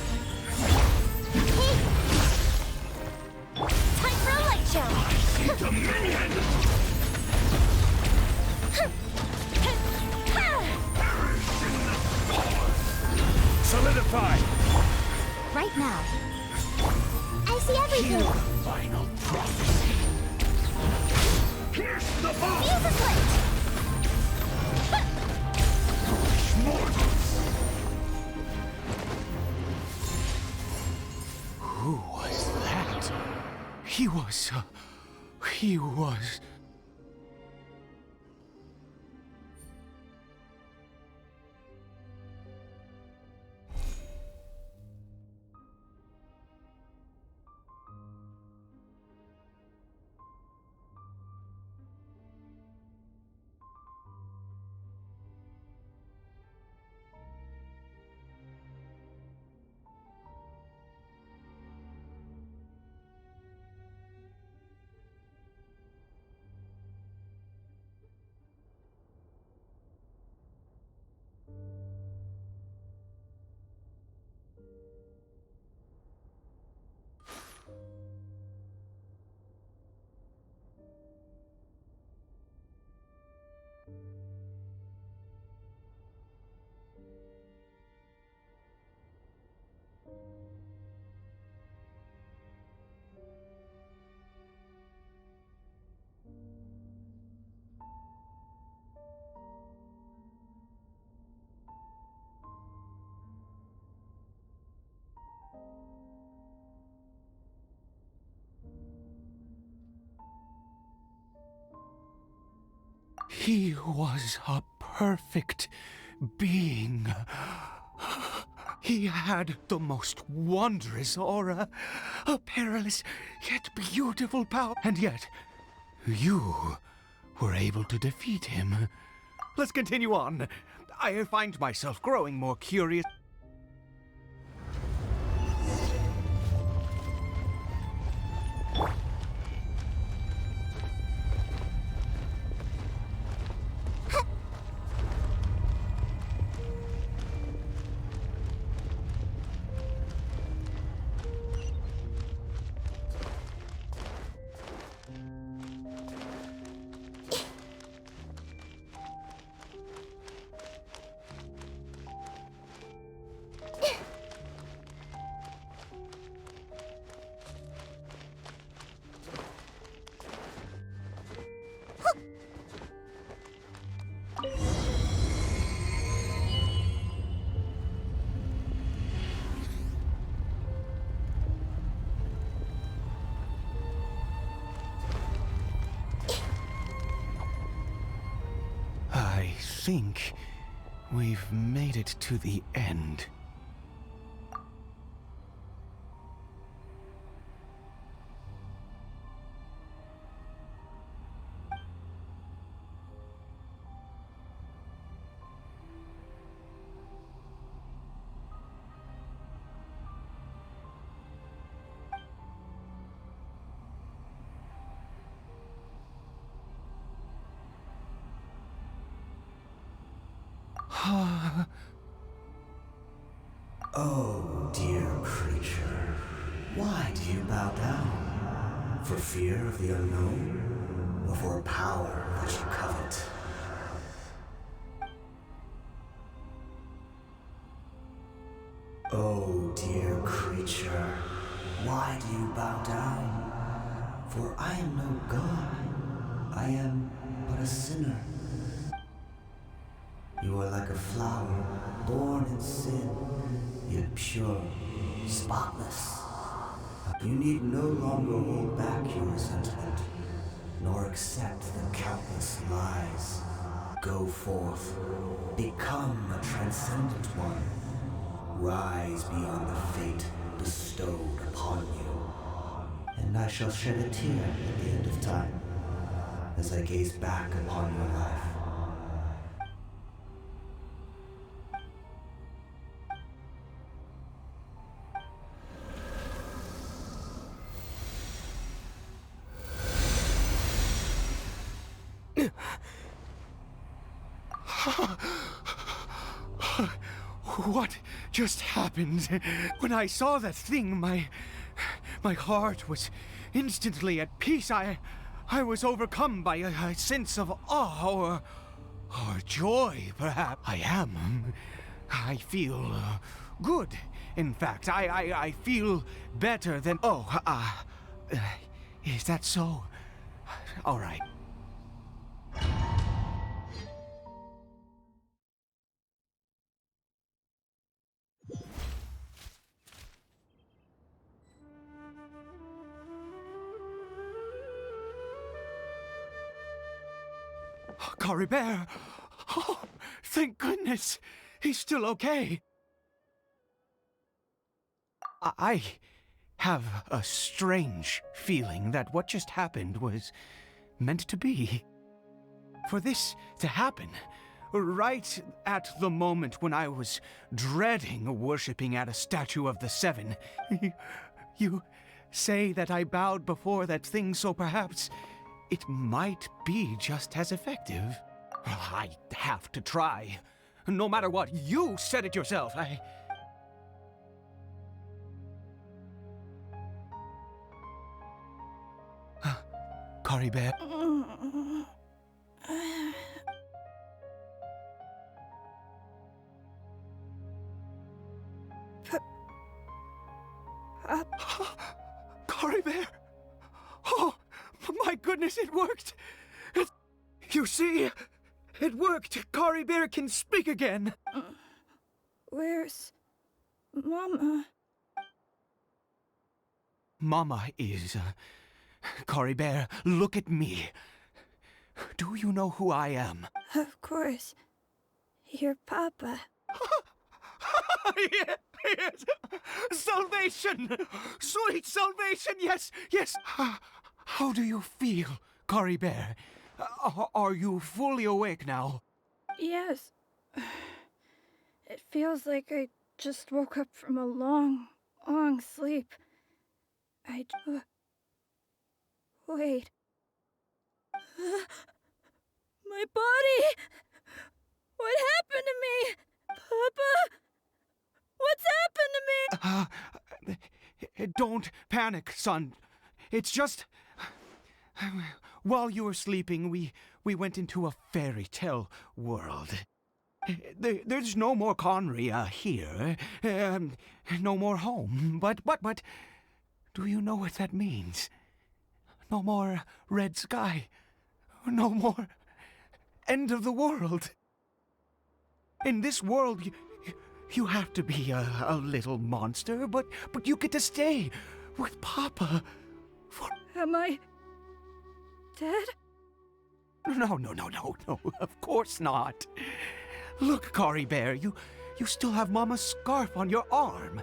Speaker 6: Hey! Time for a light show!
Speaker 9: I see dominion! Perish in the force! Solidify!
Speaker 6: Right now.
Speaker 2: I see everything.
Speaker 9: Hear the final prophecy. Pierce the bomb!
Speaker 2: Fuse a slit.
Speaker 9: Mortals!
Speaker 7: Who was that? He was... He was a perfect being. He had the most wondrous aura, a perilous yet beautiful power, and yet you were able to defeat him. Let's continue on. I find myself growing more curious. I think we've made it to the end.
Speaker 9: Oh, dear creature, why do you bow down? For fear of the unknown? Or for a power that you covet? Oh, dear creature, why do you bow down? For I am no god. I am but a sinner. You are like a flower, born in sin, yet pure, spotless. You need no longer hold back your resentment, nor accept the countless lies. Go forth, become a transcendent one. Rise beyond the fate bestowed upon you. And I shall shed a tear at the end of time, as I gaze back upon your life.
Speaker 7: What just happened? When I saw that thing, my heart was instantly at peace. I was overcome by a sense of awe or joy, perhaps. I feel good. In fact, I feel better than. Is that so? All right. Caribert! Oh, thank goodness! He's still okay. I have a strange feeling that what just happened was meant to be. For this to happen, right at the moment when I was dreading worshipping at a statue of the Seven, you say that I bowed before that thing, so perhaps it might be just as effective. I have to try. No matter what, you said it yourself. Caribert. Caribert! Oh, my goodness, it worked! You see? It worked! Caribert can speak again!
Speaker 6: Where's Mama?
Speaker 7: Mama is... Caribert, look at me. Do you know who I am?
Speaker 6: Of course. Your Papa.
Speaker 7: Yes! Salvation! Sweet salvation! Yes, yes! How do you feel, Cory Bear? Are you fully awake now?
Speaker 6: Yes. It feels like I just woke up from a long, long sleep. Wait. My body! What happened to me? Papa? What's happened to me?
Speaker 7: Don't panic, son. It's just... While you were sleeping, we went into a fairy tale world. There's no more Conria here. No more home. But, do you know what that means? No more red sky. No more end of the world. In this world, you have to be a little monster, but you get to stay with Papa.
Speaker 6: Am I dead?
Speaker 7: No, of course not. Look, Cory Bear, you still have Mama's scarf on your arm.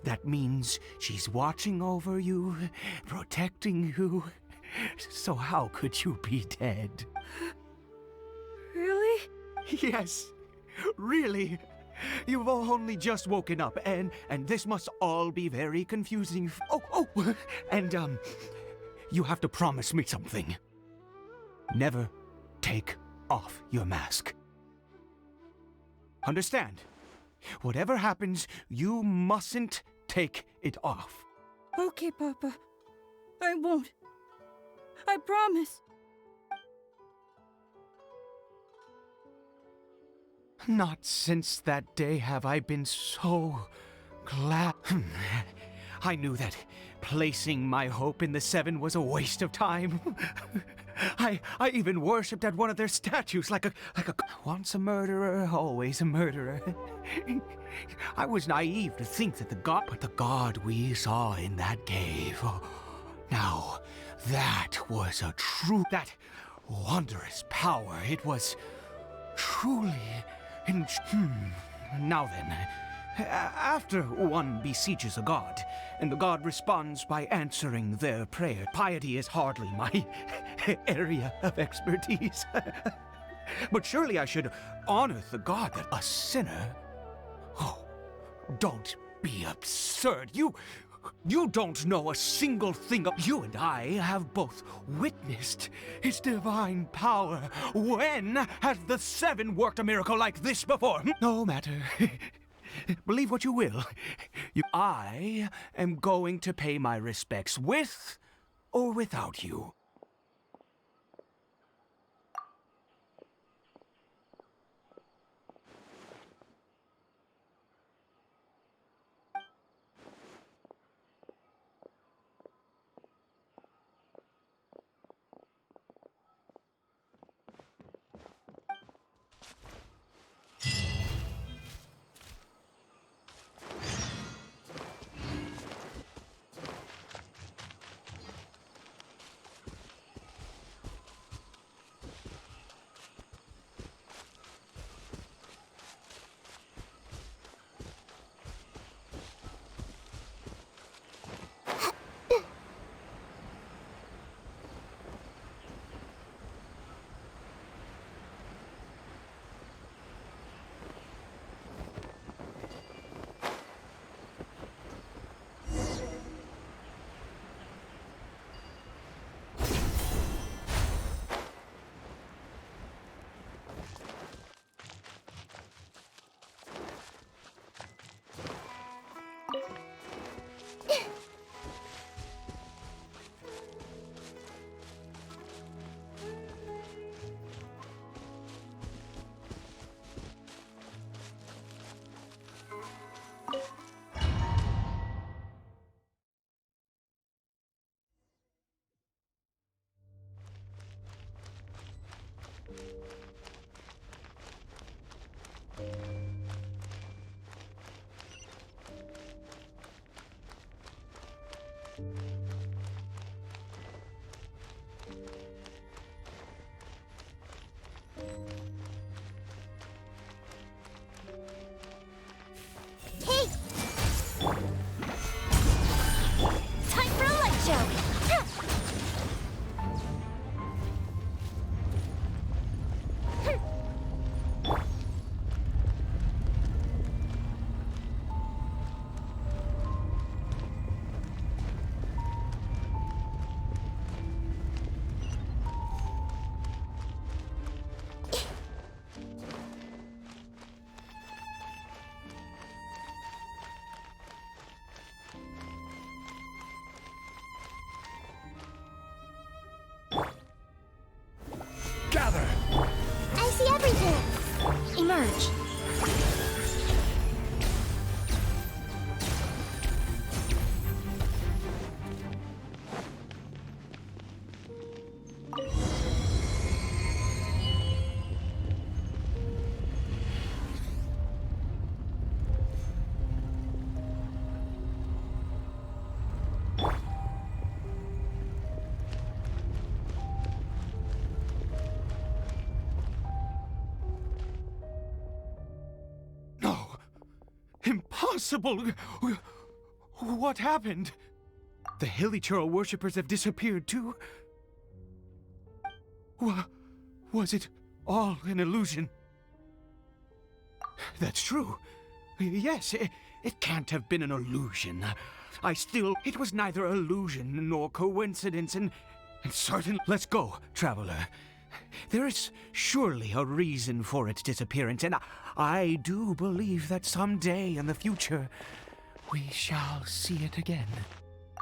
Speaker 7: That means she's watching over you, protecting you. So how could you be dead?
Speaker 6: Really?
Speaker 7: Yes, really. You've only just woken up, and this must all be very confusing. Oh, and you have to promise me something. Never take off your mask. Understand? Whatever happens, you mustn't take it off.
Speaker 6: Okay, Papa. I won't. I promise.
Speaker 7: Not since that day have I been so glad. I knew that placing my hope in the Seven was a waste of time. I even worshipped at one of their statues like a once a murderer, always a murderer. I was naive to think that the god we saw in that cave. Now, that was that wondrous power. It was truly... Now then, after one besieges a god, and the god responds by answering their prayer, piety is hardly my area of expertise. But surely I should honor the god that a sinner... Oh, don't be absurd. You don't know a single thing. You and I have both witnessed his divine power. When has the Seven worked a miracle like this before? No matter. Believe what you will. I am going to pay my respects with or without you.
Speaker 10: emerge.
Speaker 7: No! Impossible! What happened? The Hilichurl worshippers have disappeared too? Was it all an illusion? That's true. Yes, it can't have been an illusion. It was neither illusion nor coincidence, and certain. Let's go, traveler. There is surely a reason for its disappearance, and I do believe that someday in the future we shall see it again.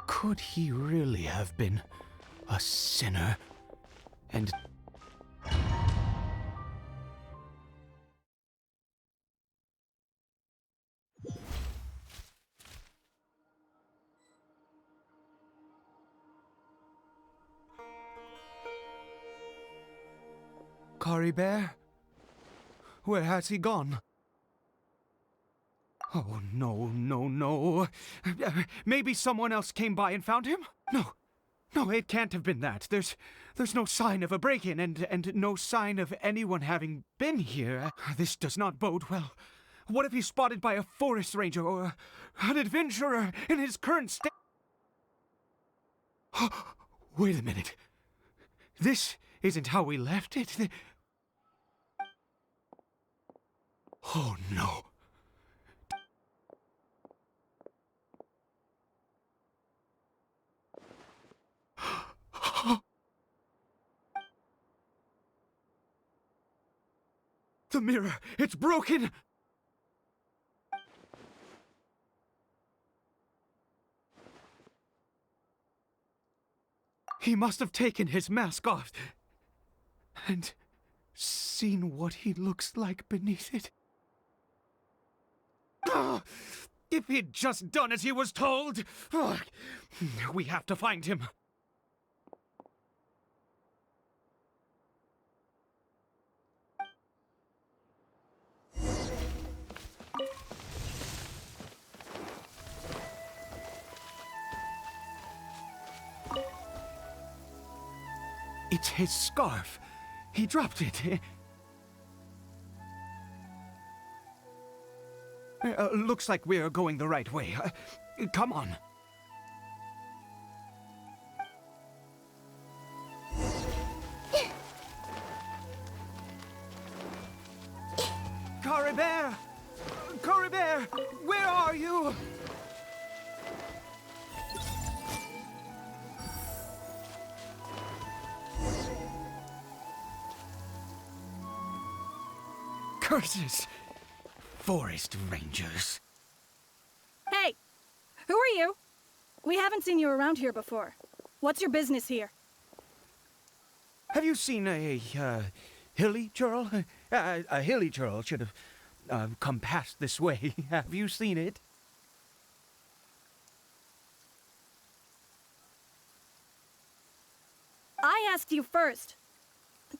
Speaker 7: Could he really have been a sinner? And Kari Bear? Where has he gone? Oh, no. Maybe someone else came by and found him? No, it can't have been that. There's no sign of a break-in and no sign of anyone having been here. This does not bode well. What if he's spotted by a forest ranger or an adventurer in his current state? Wait a minute. This isn't how we left it. Oh, no. The mirror! It's broken! He must have taken his mask off and seen what he looks like beneath it. If he'd just done as he was told! We have to find him. It's his scarf. He dropped it. Looks like we're going the right way. Come on. Kari Bear! Kari Bear! Where are you? Curses! Forest rangers.
Speaker 6: Hey! Who are you? We haven't seen you around here before. What's your business here?
Speaker 7: Have you seen a Hilichurl? A Hilichurl should have come past this way. Have you seen it?
Speaker 6: I asked you first.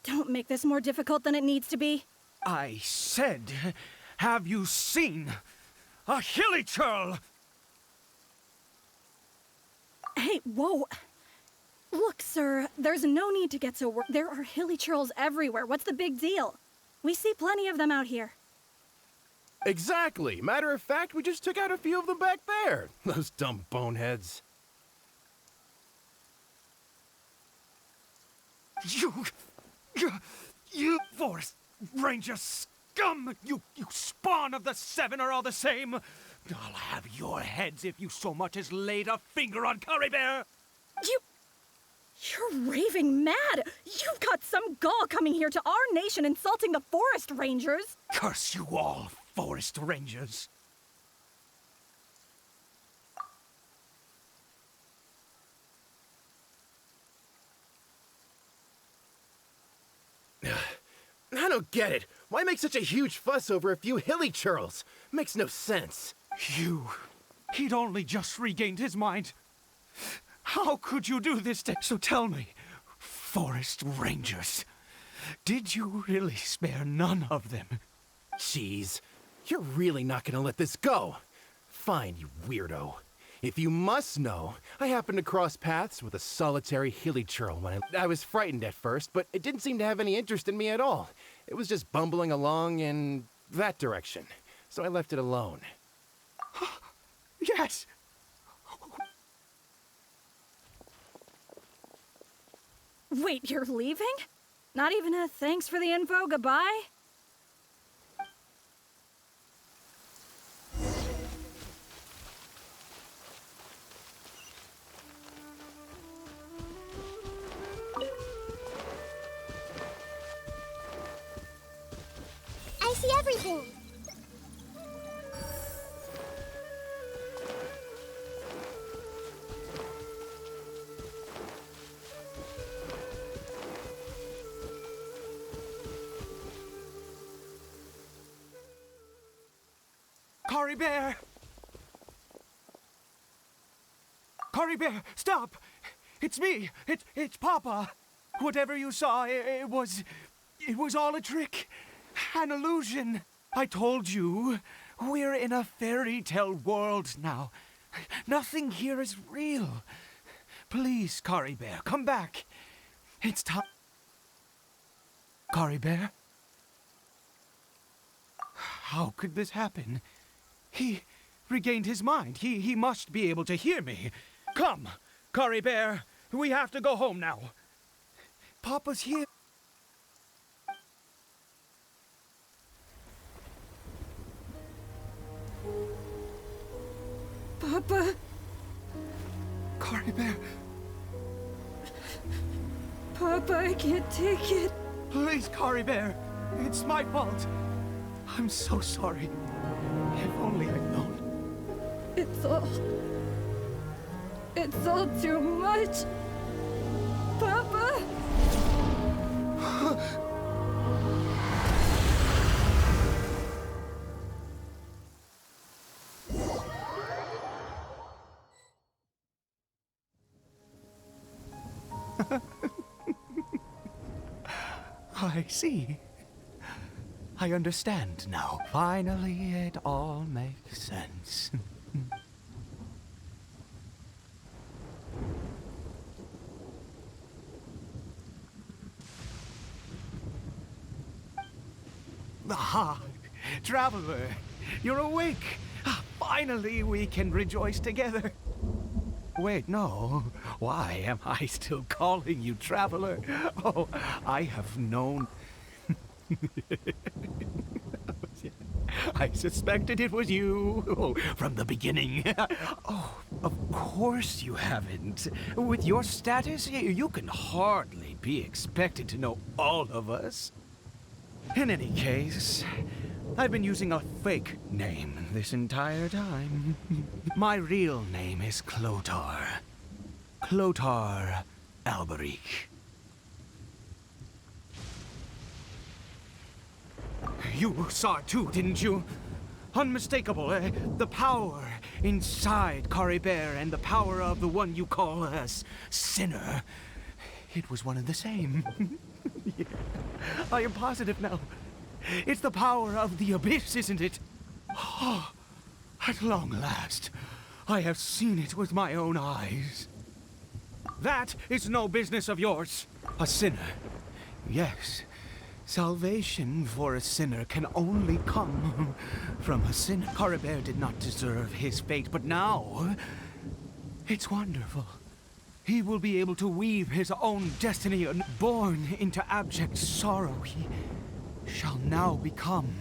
Speaker 6: Don't make this more difficult than it needs to be.
Speaker 7: I said, have you seen a Hilichurl?
Speaker 6: Hey, whoa. Look, sir, there's no need to get so worried. There are Hilichurls everywhere. What's the big deal? We see plenty of them out here.
Speaker 11: Exactly. Matter of fact, we just took out a few of them back there. Those dumb boneheads.
Speaker 7: You forest ranger scum! You spawn of the Seven are all the same! I'll have your heads if you so much as laid a finger on Kari Bear!
Speaker 6: You're raving mad! You've got some gall coming here to our nation insulting the forest rangers!
Speaker 7: Curse you all, forest rangers!
Speaker 11: I know don't get it. Why make such a huge fuss over a few hilly churls? Makes no sense.
Speaker 7: He'd only just regained his mind. How could you do this to... So tell me, forest rangers, did you really spare none of them?
Speaker 11: Jeez, you're really not gonna let this go. Fine, you weirdo. If you must know, I happened to cross paths with a solitary hilly churl when I was frightened at first, but it didn't seem to have any interest in me at all. It was just bumbling along in that direction, so I left it alone.
Speaker 7: Yes!
Speaker 6: Wait, you're leaving? Not even a thanks for the info, goodbye?
Speaker 2: I see everything.
Speaker 7: Cory Bear! Cory Bear, stop! It's me! It's Papa! Whatever you saw, it was all a trick. An illusion. I told you, we're in a fairy tale world now. Nothing here is real. Please, Cory Bear, come back. It's time. Cory Bear? How could this happen? He regained his mind. He must be able to hear me. Come, Cory Bear. We have to go home now. Papa's here.
Speaker 6: Papa?
Speaker 7: Cory Bear,
Speaker 6: Papa, I can't take it.
Speaker 7: please, Cory Bear. It's my fault. I'm so sorry. If only I'd known.
Speaker 6: It's all too much. Papa?
Speaker 7: I see. I understand now. Finally, it all makes sense. Aha! Traveler, you're awake! Finally, we can rejoice together. Wait, no. Why am I still calling you Traveler? Oh, I have known... I suspected it was you from the beginning. Oh, of course you haven't. With your status, you can hardly be expected to know all of us. In any case, I've been using a fake name this entire time. My real name is Clotar. Clotar Alberic. You saw it too, didn't you? Unmistakable, eh? The power inside Cory Bear and the power of the one you call a sinner. It was one and the same. Yeah. I am positive now. It's the power of the abyss, isn't it? Oh, at long last, I have seen it with my own eyes. That is no business of yours. A sinner. Yes. Salvation for a sinner can only come from a sinner. Cory Bear did not deserve his fate, but now it's wonderful. He will be able to weave his own destiny, and born into abject sorrow, he shall now become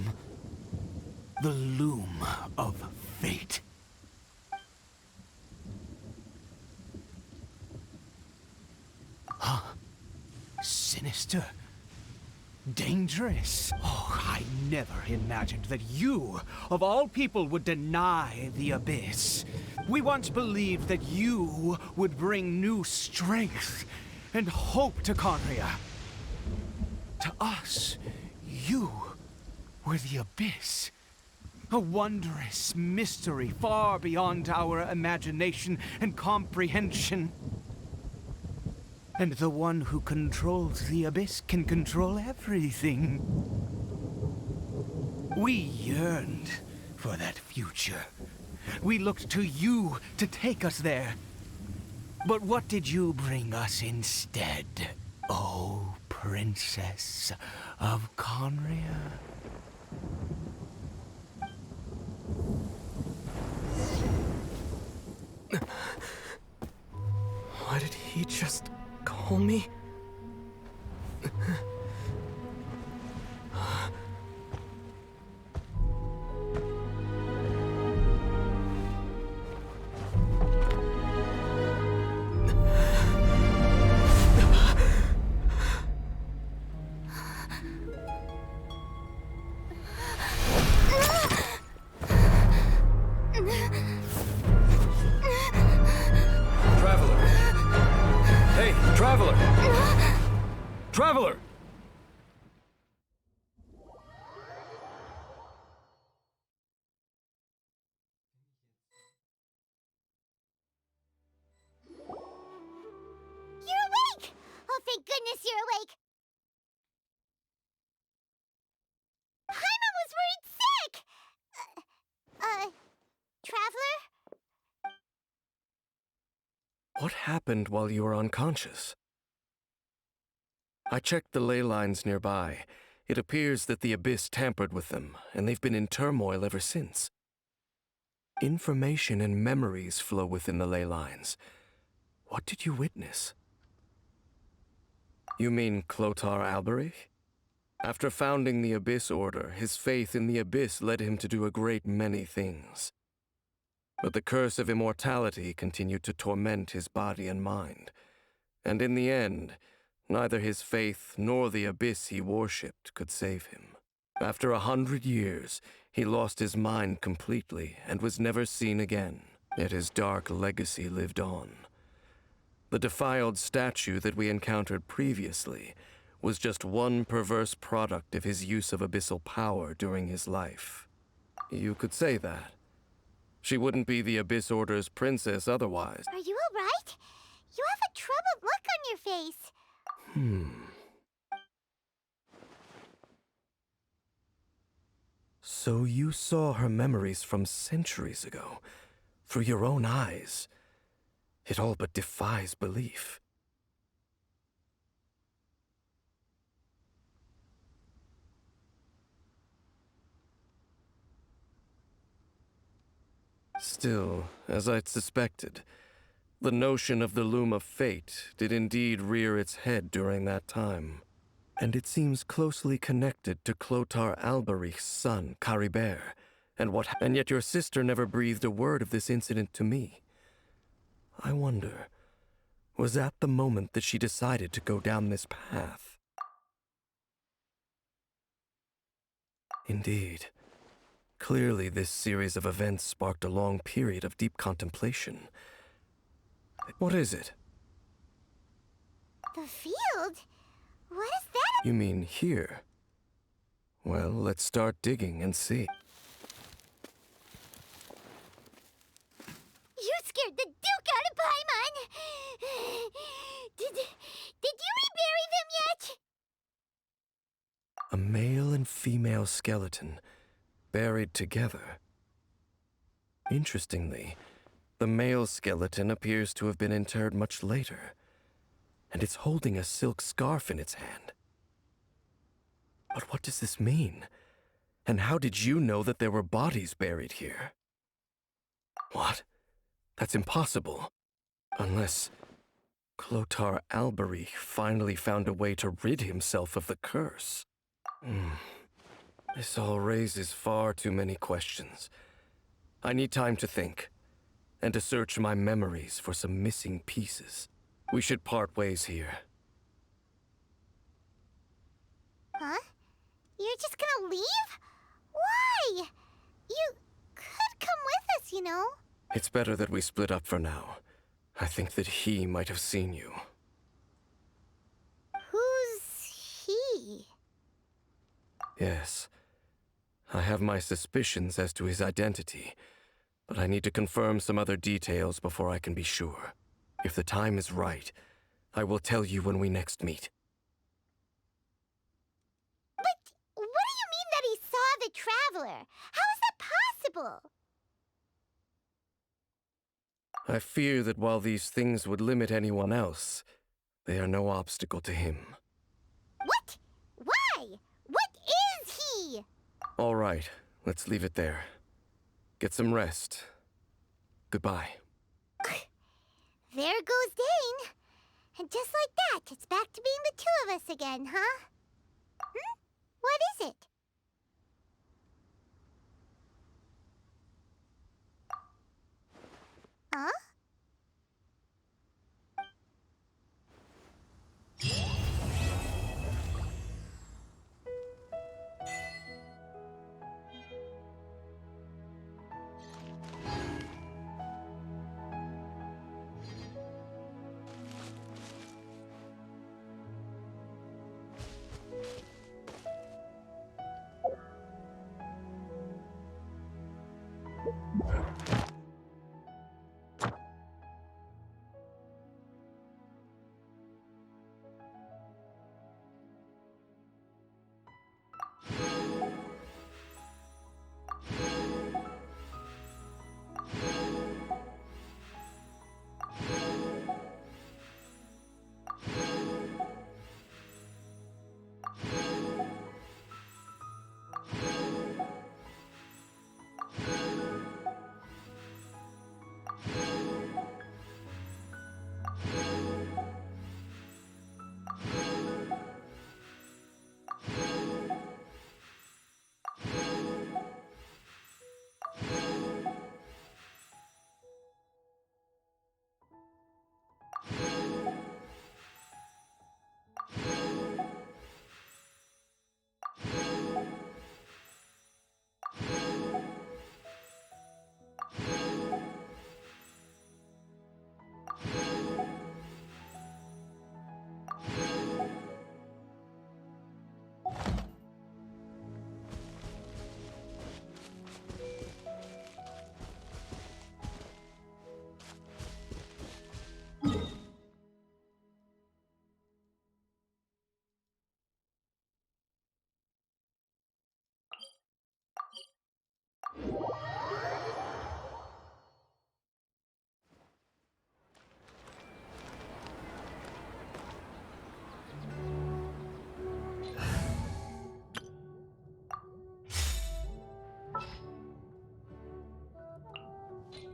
Speaker 7: the loom of fate. Huh? Sinister. Dangerous. Oh, I never imagined that you, of all people, would deny the abyss. We once believed that you would bring new strength and hope to Conria. To us, You were the Abyss. A wondrous mystery far beyond our imagination and comprehension. And the one who controls the Abyss can control everything. We yearned for that future. We looked to you to take us there. But what did you bring us instead, oh Princess of Conria?
Speaker 8: Why did he just call me?
Speaker 5: Traveler!
Speaker 2: You're awake! Oh, thank goodness you're awake! Paimon was worried sick! Traveler?
Speaker 5: What happened while you were unconscious? I checked the ley lines nearby. It appears that the Abyss tampered with them, and they've been in turmoil ever since. Information and memories flow within the ley lines. What did you witness? You mean Clothar Alberich? After founding the Abyss Order, his faith in the Abyss led him to do a great many things. But the curse of immortality continued to torment his body and mind. And in the end, neither his faith nor the Abyss he worshipped could save him. After 100 years, he lost his mind completely and was never seen again. Yet his dark legacy lived on. The defiled statue that we encountered previously was just one perverse product of his use of abyssal power during his life. You could say that. She wouldn't be the Abyss Order's princess otherwise.
Speaker 2: Are you alright? You have a troubled look on your face.
Speaker 5: So you saw her memories from centuries ago, through your own eyes. It all but defies belief. Still, as I'd suspected, the notion of the Loom of Fate did indeed rear its head during that time. And it seems closely connected to Clothar Alberich's son, Caribert, and yet your sister never breathed a word of this incident to me. I wonder, was that the moment that she decided to go down this path? Indeed. Clearly, this series of events sparked a long period of deep contemplation. What is it?
Speaker 2: The field? What is that?
Speaker 5: You mean here? Well, let's start digging and see.
Speaker 2: You scared the Duke out of Paimon! Did you rebury them yet?
Speaker 5: A male and female skeleton, buried together. Interestingly, the male skeleton appears to have been interred much later, and it's holding a silk scarf in its hand. But what does this mean? And how did you know that there were bodies buried here? What? That's impossible. Unless Clothar Alberich finally found a way to rid himself of the curse. This all raises far too many questions. I need time to think, and to search my memories for some missing pieces. We should part ways here.
Speaker 2: Huh? You're just gonna leave? Why? You could come with us, you know.
Speaker 5: It's better that we split up for now. I think that he might have seen you.
Speaker 2: Who's he?
Speaker 5: Yes. I have my suspicions as to his identity, but I need to confirm some other details before I can be sure. If the time is right, I will tell you when we next meet.
Speaker 2: But what do you mean that he saw the Traveler? How is that possible?
Speaker 5: I fear that while these things would limit anyone else, they are no obstacle to him.
Speaker 2: What? Why? What is he?
Speaker 5: All right, let's leave it there. Get some rest. Goodbye.
Speaker 2: There goes Dane. And just like that, it's back to being the two of us again, huh? What is it? Huh?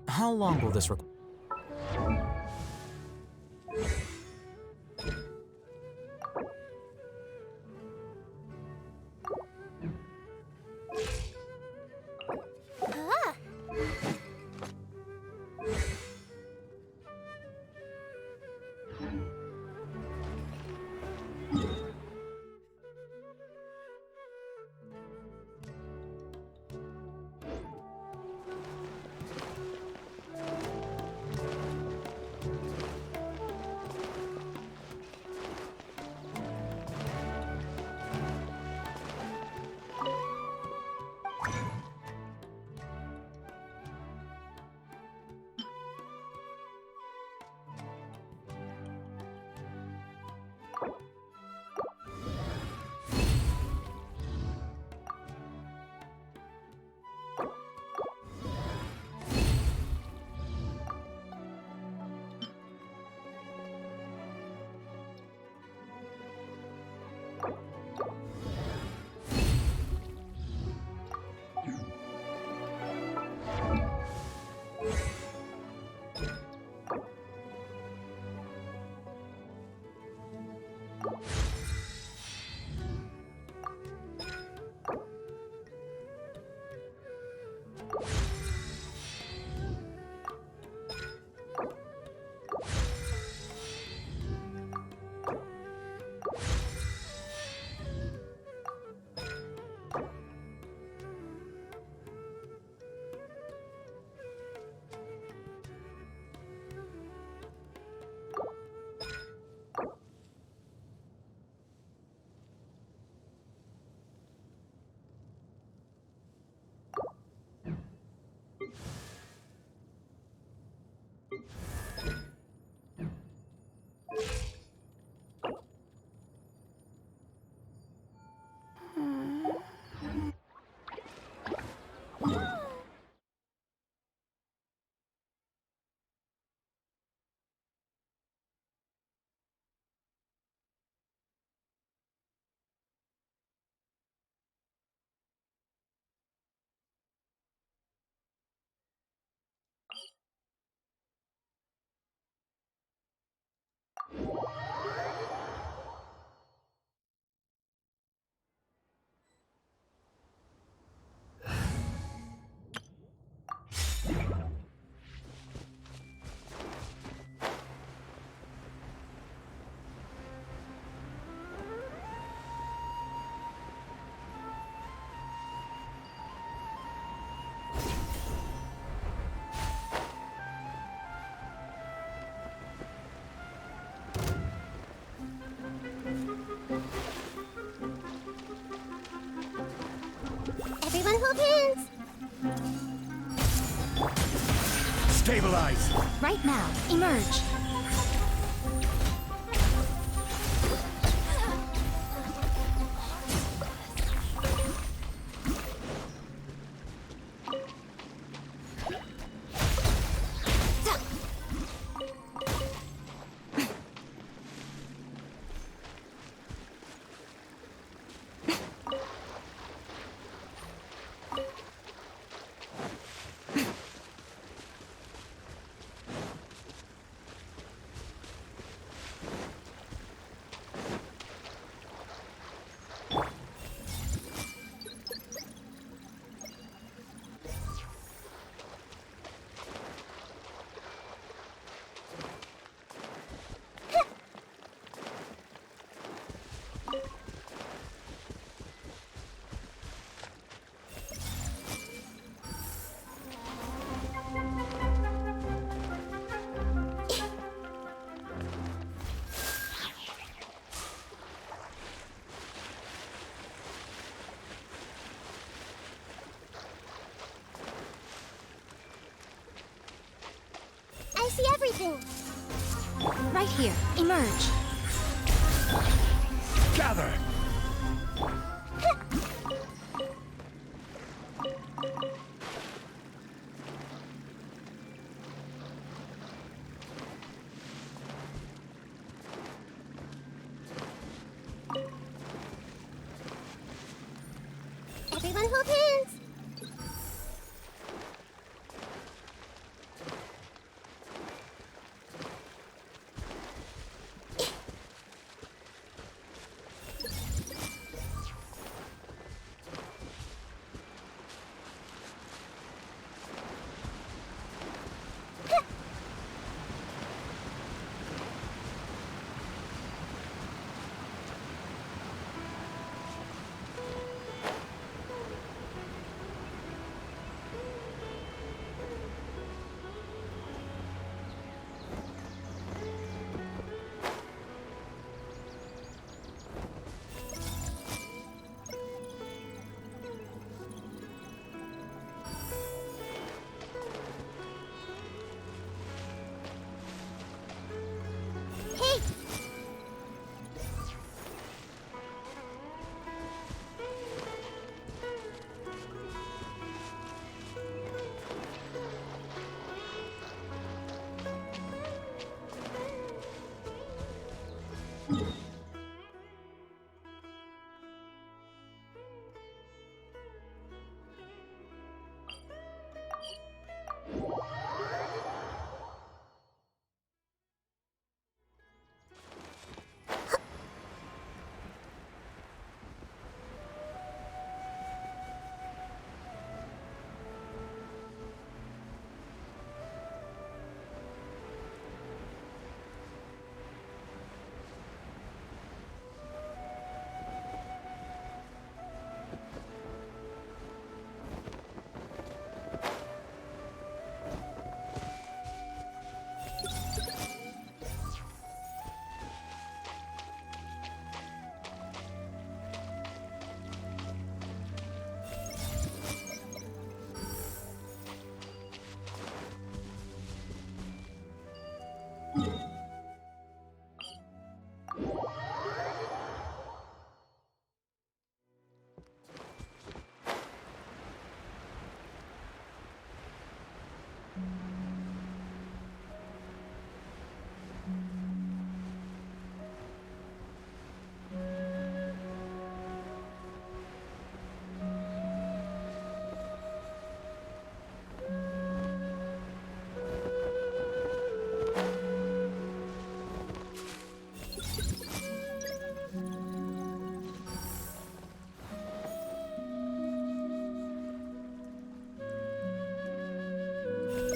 Speaker 3: How long will this require?
Speaker 2: Ah.
Speaker 11: Stabilize!
Speaker 6: Right now, emerge.
Speaker 2: I see everything.
Speaker 6: Right here, emerge.
Speaker 11: Gather!
Speaker 2: Everyone hold hands. Hey!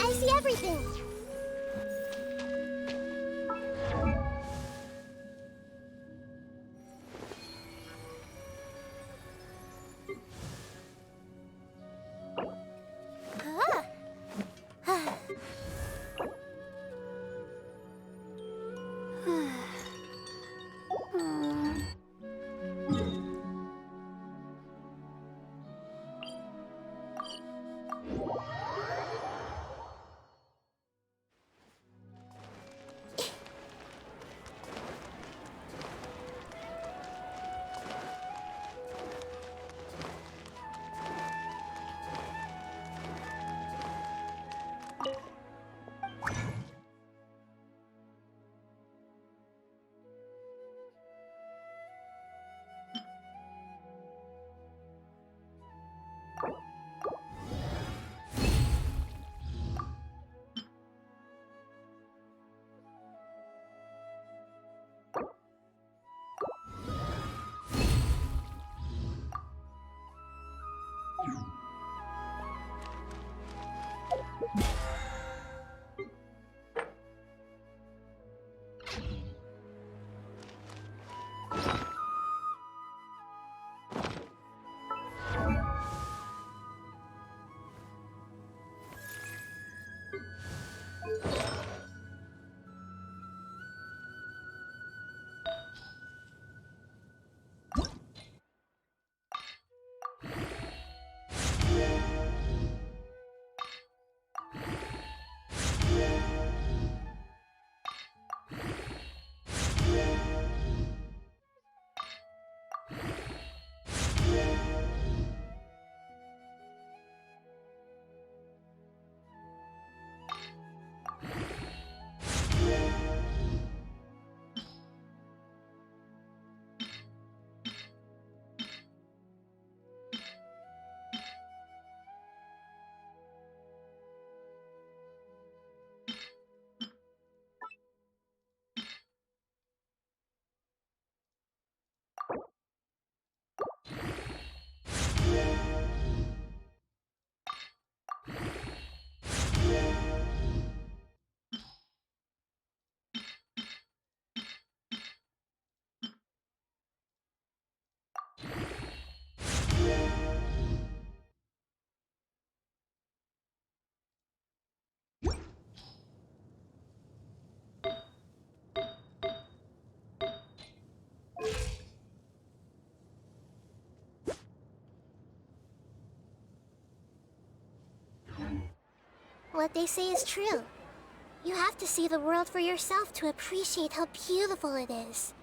Speaker 2: I see everything. What they say is true. You have to see the world for yourself to appreciate how beautiful it is.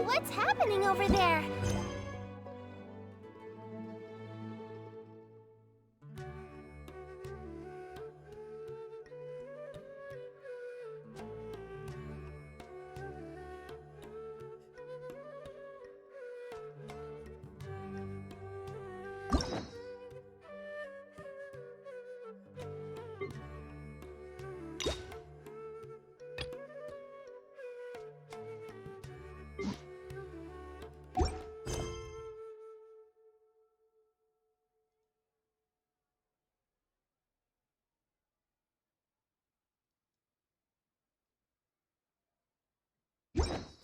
Speaker 2: What's happening over there?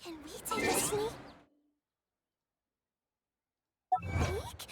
Speaker 2: Can we take a sneak peek?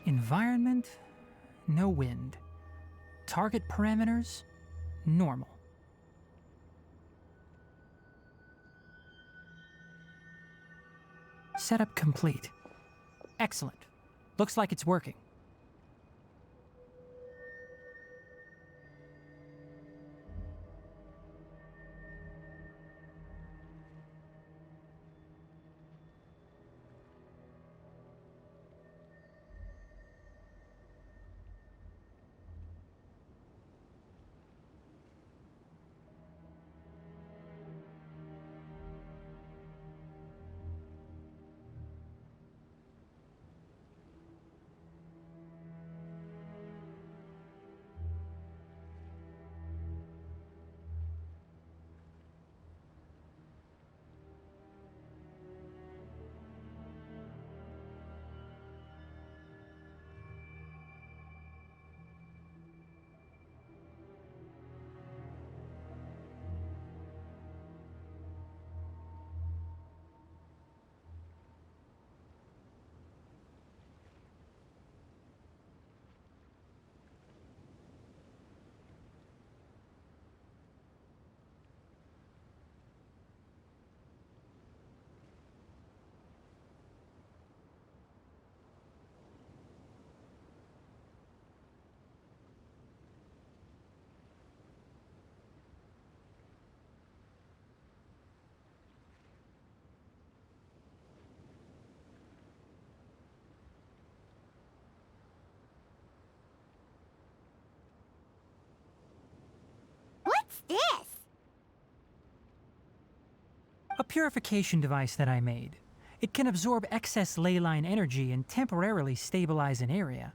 Speaker 10: Environment, no wind. Target parameters, normal. Setup complete. Excellent. Looks like it's working.
Speaker 2: What's this?
Speaker 10: A purification device that I made. It can absorb excess ley line energy and temporarily stabilize an area.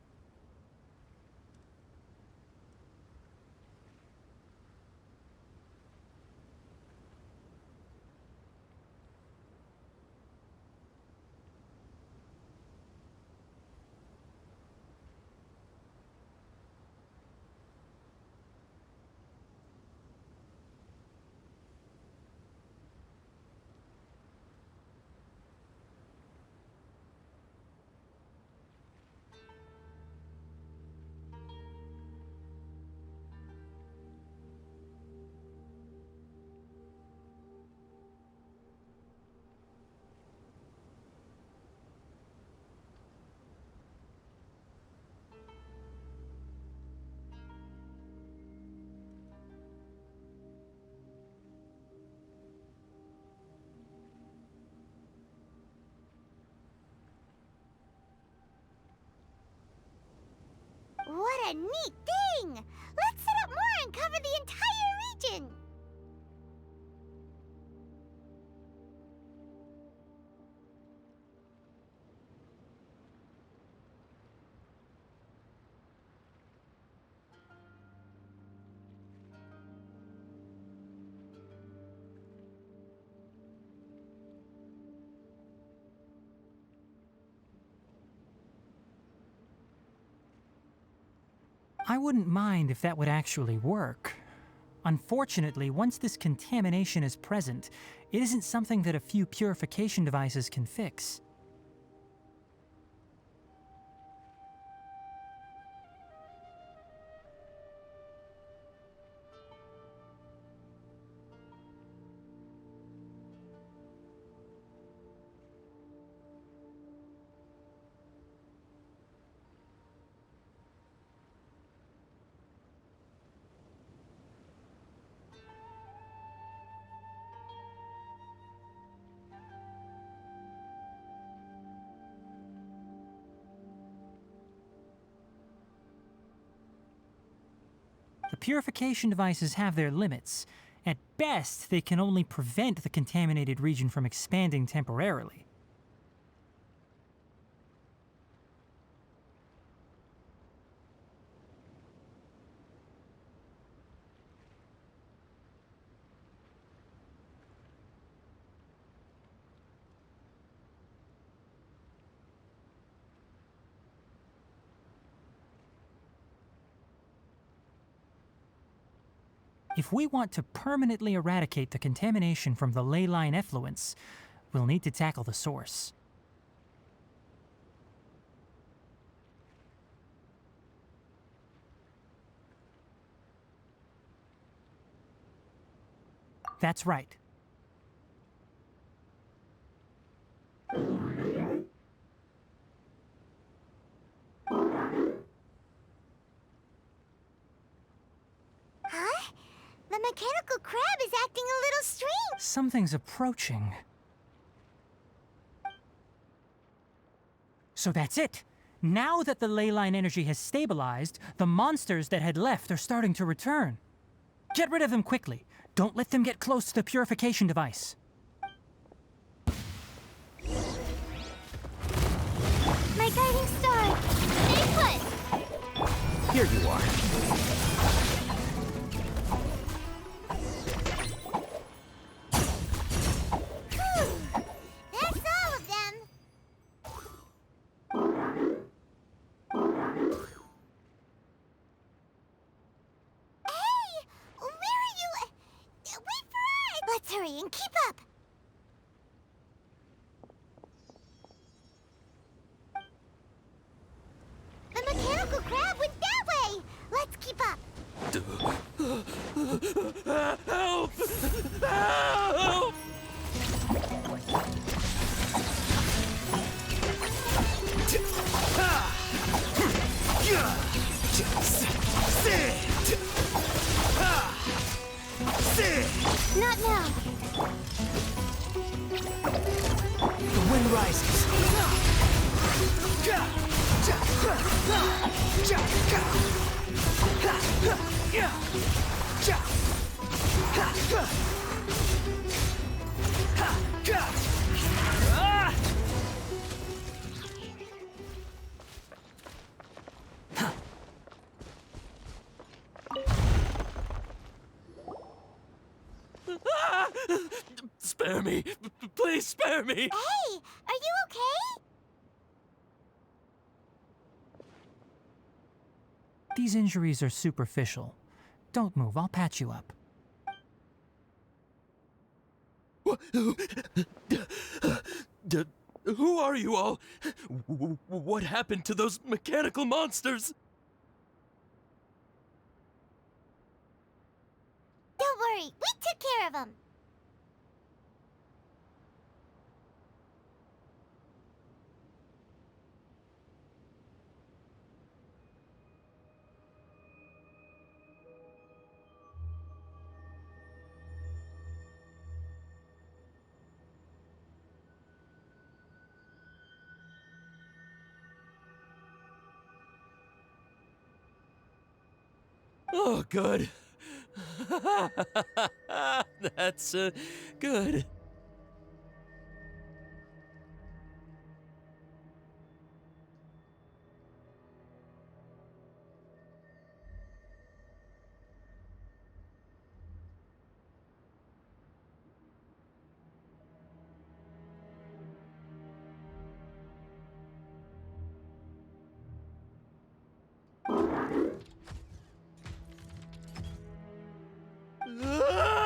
Speaker 2: What a neat thing! Let's set up more and cover the entire region!
Speaker 10: I wouldn't mind if that would actually work. Unfortunately, once this contamination is present, it isn't something that a few purification devices can fix. The purification devices have their limits. At best, they can only prevent the contaminated region from expanding temporarily. If we want to permanently eradicate the contamination from the ley line effluents, we'll need to tackle the source. That's right.
Speaker 2: Huh? The mechanical crab is acting a little strange.
Speaker 10: Something's approaching. So that's it. Now that the ley line energy has stabilized, the monsters that had left are starting to return. Get rid of them quickly. Don't let them get close to the purification device.
Speaker 2: My guiding star. Stay put.
Speaker 8: Here you are.
Speaker 2: That's all of them. Hey! Where are you? Wait for us! Let's hurry and keep up. The mechanical crab went that way. Let's keep up.
Speaker 8: Help! Help!
Speaker 2: Not now.
Speaker 8: The wind rises. Spare me. Please spare me.
Speaker 2: Hey, are you okay?
Speaker 10: These injuries are superficial. Don't move, I'll patch you up.
Speaker 8: Who are you all? What happened to those mechanical monsters?
Speaker 2: Don't worry, we took care of them.
Speaker 8: Oh, good. That's, good.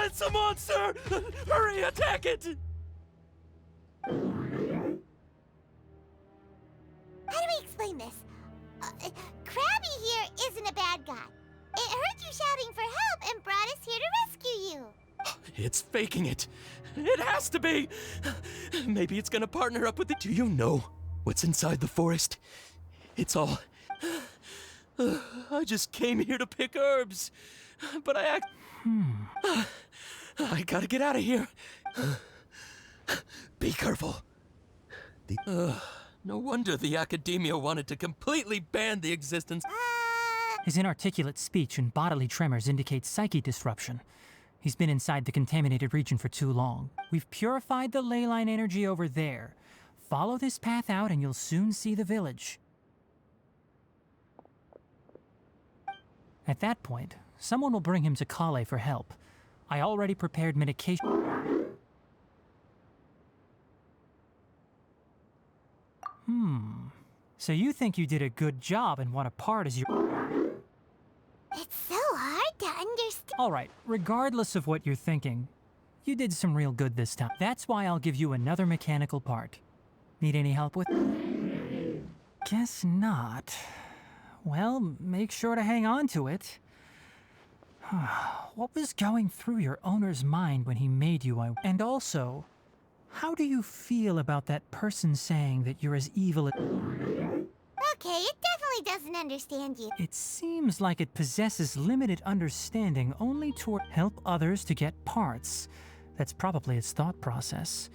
Speaker 8: It's a monster! Hurry, attack it!
Speaker 2: How do we explain this? Krabby here isn't a bad guy. It heard you shouting for help and brought us here to rescue you.
Speaker 8: It's faking it. It has to be. Maybe it's gonna partner up with it. Do you know what's inside the forest? It's all... I just came here to pick herbs, but I gotta get out of here. Be careful. No wonder the academia wanted to completely ban the existence.
Speaker 10: His inarticulate speech and bodily tremors indicate psyche disruption. He's been inside the contaminated region for too long. We've purified the ley line energy over there. Follow this path out and you'll soon see the village. At that point, someone will bring him to Kale for help. I already prepared medication. So you think you did a good job and want a part as your...
Speaker 2: It's so hard to understand.
Speaker 10: All right, regardless of what you're thinking, you did some real good this time. That's why I'll give you another mechanical part. Need any help with... Guess not. Well, make sure to hang on to it. What was going through your owner's mind when he made you? And also, how do you feel about that person saying that you're as evil as...
Speaker 2: Okay, it definitely doesn't understand you.
Speaker 10: It seems like it possesses limited understanding only to help others to get parts. That's probably its thought process.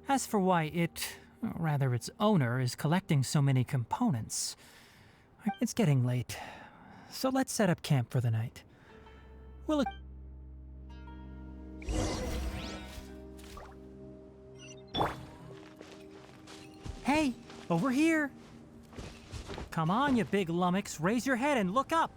Speaker 10: As for why it, or rather its owner, is collecting so many components, it's getting late. So let's set up camp for the night. We'll... Hey, over here! Come on, you big lummox, raise your head and look up!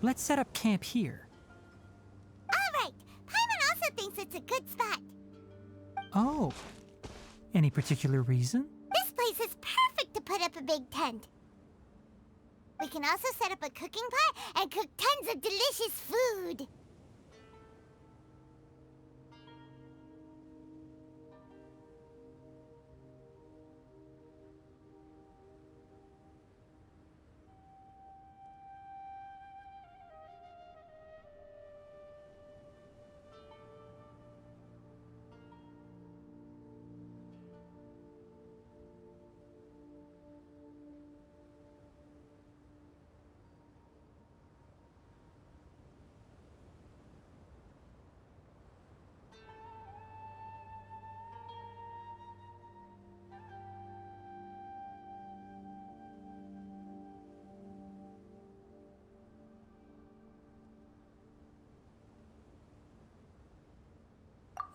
Speaker 10: Let's set up camp here.
Speaker 2: All right. Paimon also thinks it's a good spot.
Speaker 10: Oh. Any particular reason?
Speaker 2: This place is perfect to put up a big tent. We can also set up a cooking pot and cook tons of delicious food.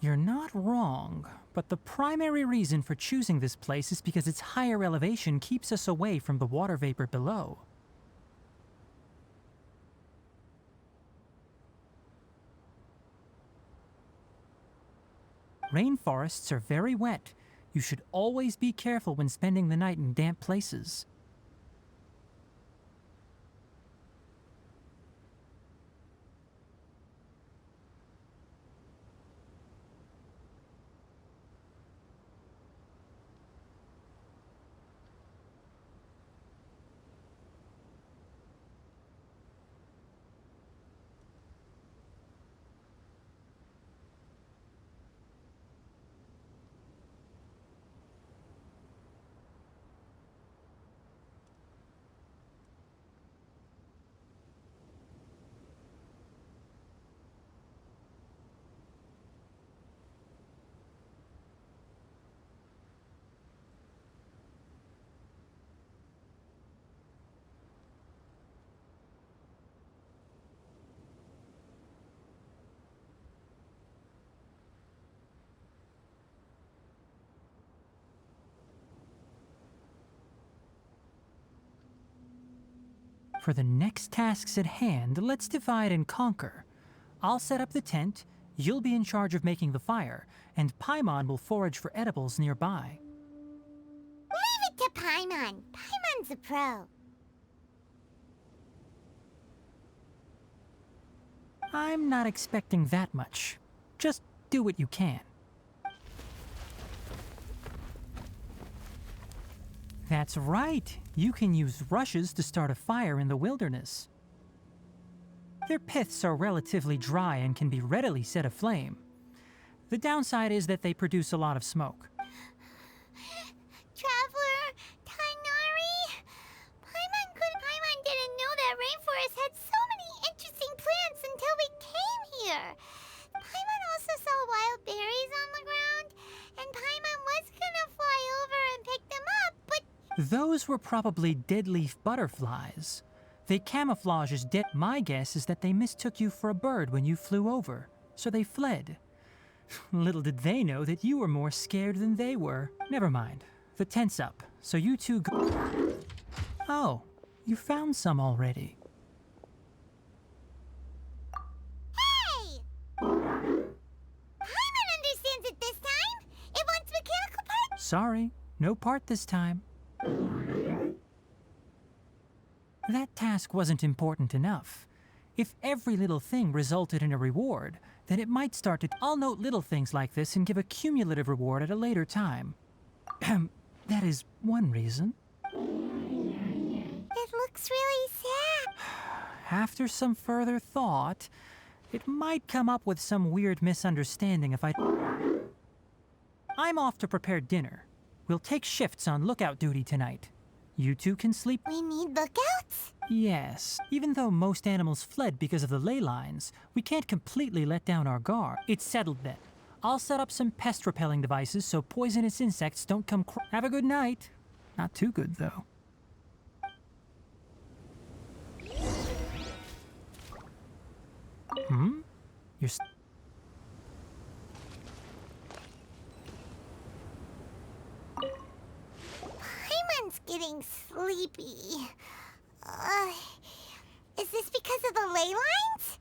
Speaker 10: You're not wrong, but the primary reason for choosing this place is because its higher elevation keeps us away from the water vapor below. Rainforests are very wet. You should always be careful when spending the night in damp places. For the next tasks at hand, let's divide and conquer. I'll set up the tent, you'll be in charge of making the fire, and Paimon will forage for edibles nearby.
Speaker 2: Leave it to Paimon. Paimon's a pro.
Speaker 10: I'm not expecting that much. Just do what you can. That's right. You can use rushes to start a fire in the wilderness. Their piths are relatively dry and can be readily set aflame. The downside is that they produce a lot of smoke.
Speaker 2: Traveler, Tighnari, Paimon
Speaker 10: Those were probably deadleaf butterflies. They camouflage as dead. My guess is that they mistook you for a bird when you flew over, so they fled. Little did they know that you were more scared than they were. Never mind. The tent's up, so you two go. Oh, you found some already.
Speaker 2: Hey! Paimon understands it this time. It wants mechanical parts.
Speaker 10: Sorry, no part this time. That task wasn't important enough. If every little thing resulted in a reward, then it might start to... I'll note little things like this and give a cumulative reward at a later time. That is one reason.
Speaker 2: It looks really sad.
Speaker 10: After some further thought, it might come up with some weird misunderstanding if I... I'm off to prepare dinner. We'll take shifts on lookout duty tonight. You two can sleep.
Speaker 2: We need lookouts?
Speaker 10: Yes. Even though most animals fled because of the ley lines, we can't completely let down our guard. It's settled then. I'll set up some pest-repelling devices so poisonous insects don't come Have a good night. Not too good, though. You're
Speaker 2: Paimon's getting sleepy. Is this because of the ley lines?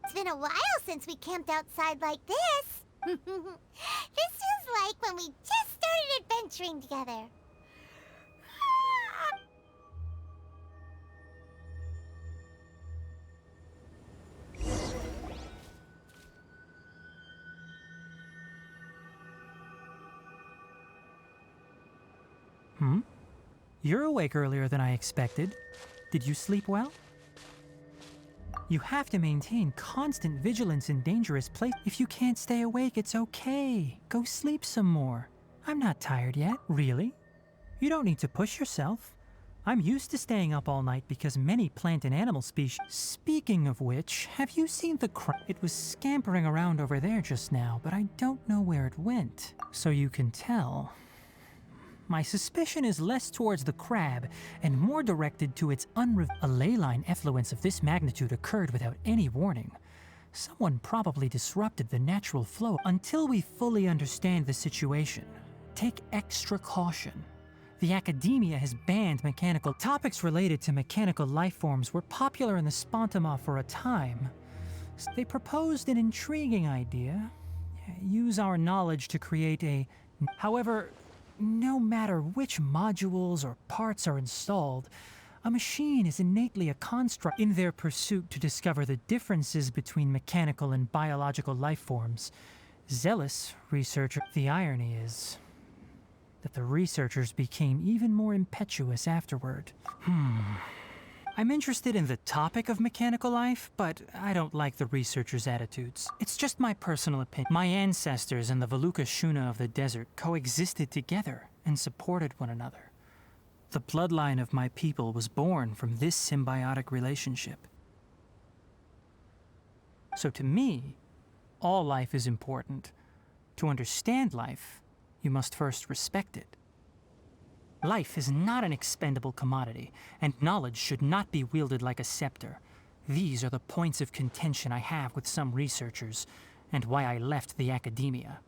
Speaker 2: It's been a while since we camped outside like this. This feels like when we just started adventuring together.
Speaker 10: You're awake earlier than I expected. Did you sleep well? You have to maintain constant vigilance in dangerous places. If you can't stay awake, it's okay. Go sleep some more. I'm not tired yet. Really? You don't need to push yourself. I'm used to staying up all night because many plant and animal species... Speaking of which, have you seen the crab? It was scampering around over there just now, but I don't know where it went. So you can tell. My suspicion is less towards the crab and more directed to its A ley line effluence of this magnitude occurred without any warning. Someone probably disrupted the natural flow. Until we fully understand the situation, take extra caution. The academia has banned mechanical... Topics related to mechanical life forms were popular in the Spontama for a time. They proposed an intriguing idea. Use our knowledge to create a... However, no matter which modules or parts are installed, a machine is innately a construct. In their pursuit to discover the differences between mechanical and biological life forms, zealous researcher... The irony is that the researchers became even more impetuous afterward. I'm interested in the topic of mechanical life, but I don't like the researchers' attitudes. It's just my personal opinion. My ancestors and the Valuka Shuna of the desert coexisted together and supported one another. The bloodline of my people was born from this symbiotic relationship. So to me, all life is important. To understand life, you must first respect it. Life is not an expendable commodity, and knowledge should not be wielded like a scepter. These are the points of contention I have with some researchers, and why I left the academia.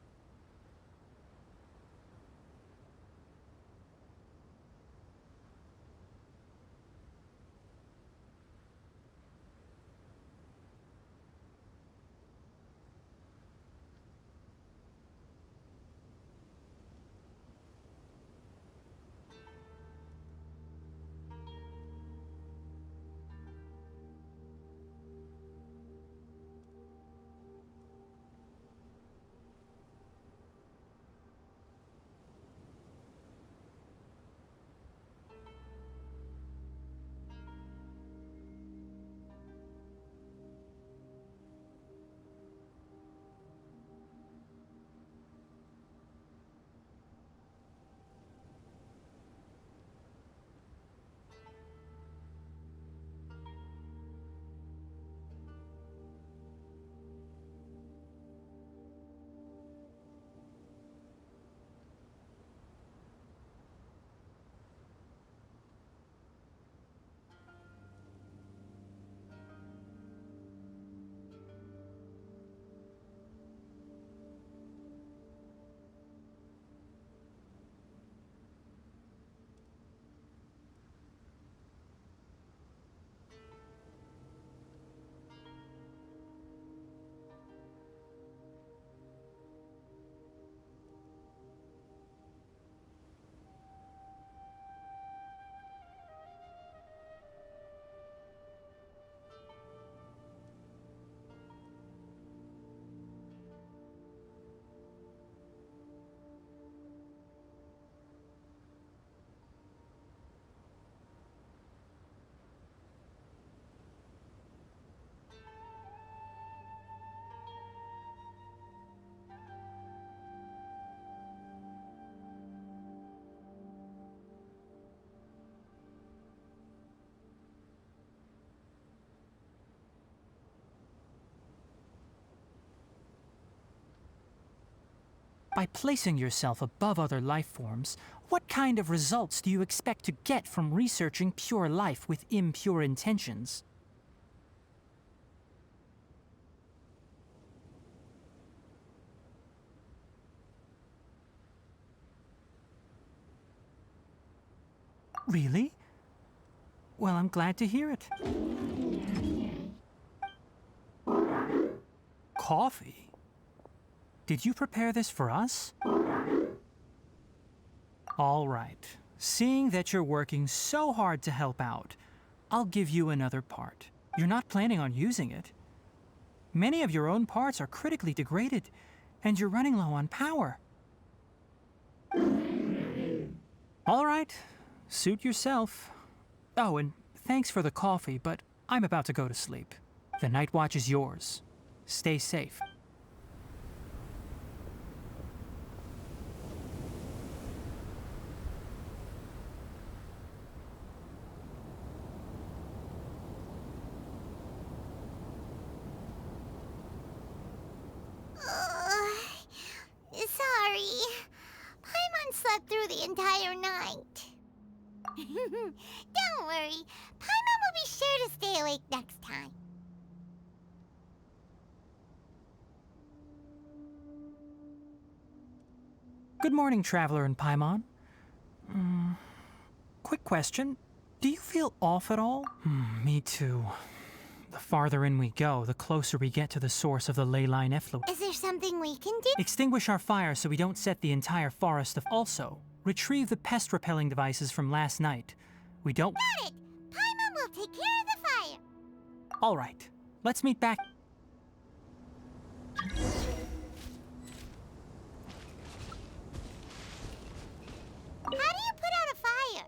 Speaker 10: By placing yourself above other life forms, what kind of results do you expect to get from researching pure life with impure intentions? Really? Well, I'm glad to hear it. Coffee? Did you prepare this for us? All right. Seeing that you're working so hard to help out, I'll give you another part. You're not planning on using it. Many of your own parts are critically degraded, and you're running low on power. All right. Suit yourself. Oh, and thanks for the coffee, but I'm about to go to sleep. The night watch is yours. Stay safe.
Speaker 2: Sorry. Paimon slept through the entire night. Don't worry. Paimon will be sure to stay awake next time.
Speaker 10: Good morning, Traveler and Paimon. Quick question. Do you feel off at all? Me too. The farther in we go, the closer we get to the source of the ley line effluent.
Speaker 2: Is there something we can do?
Speaker 10: Extinguish our fire so we don't set the entire forest. Also, retrieve the pest repelling devices from last night. We don't—
Speaker 2: Got it! Paimon will take care of the fire.
Speaker 10: All right. Let's meet back.
Speaker 2: How do you put out a fire?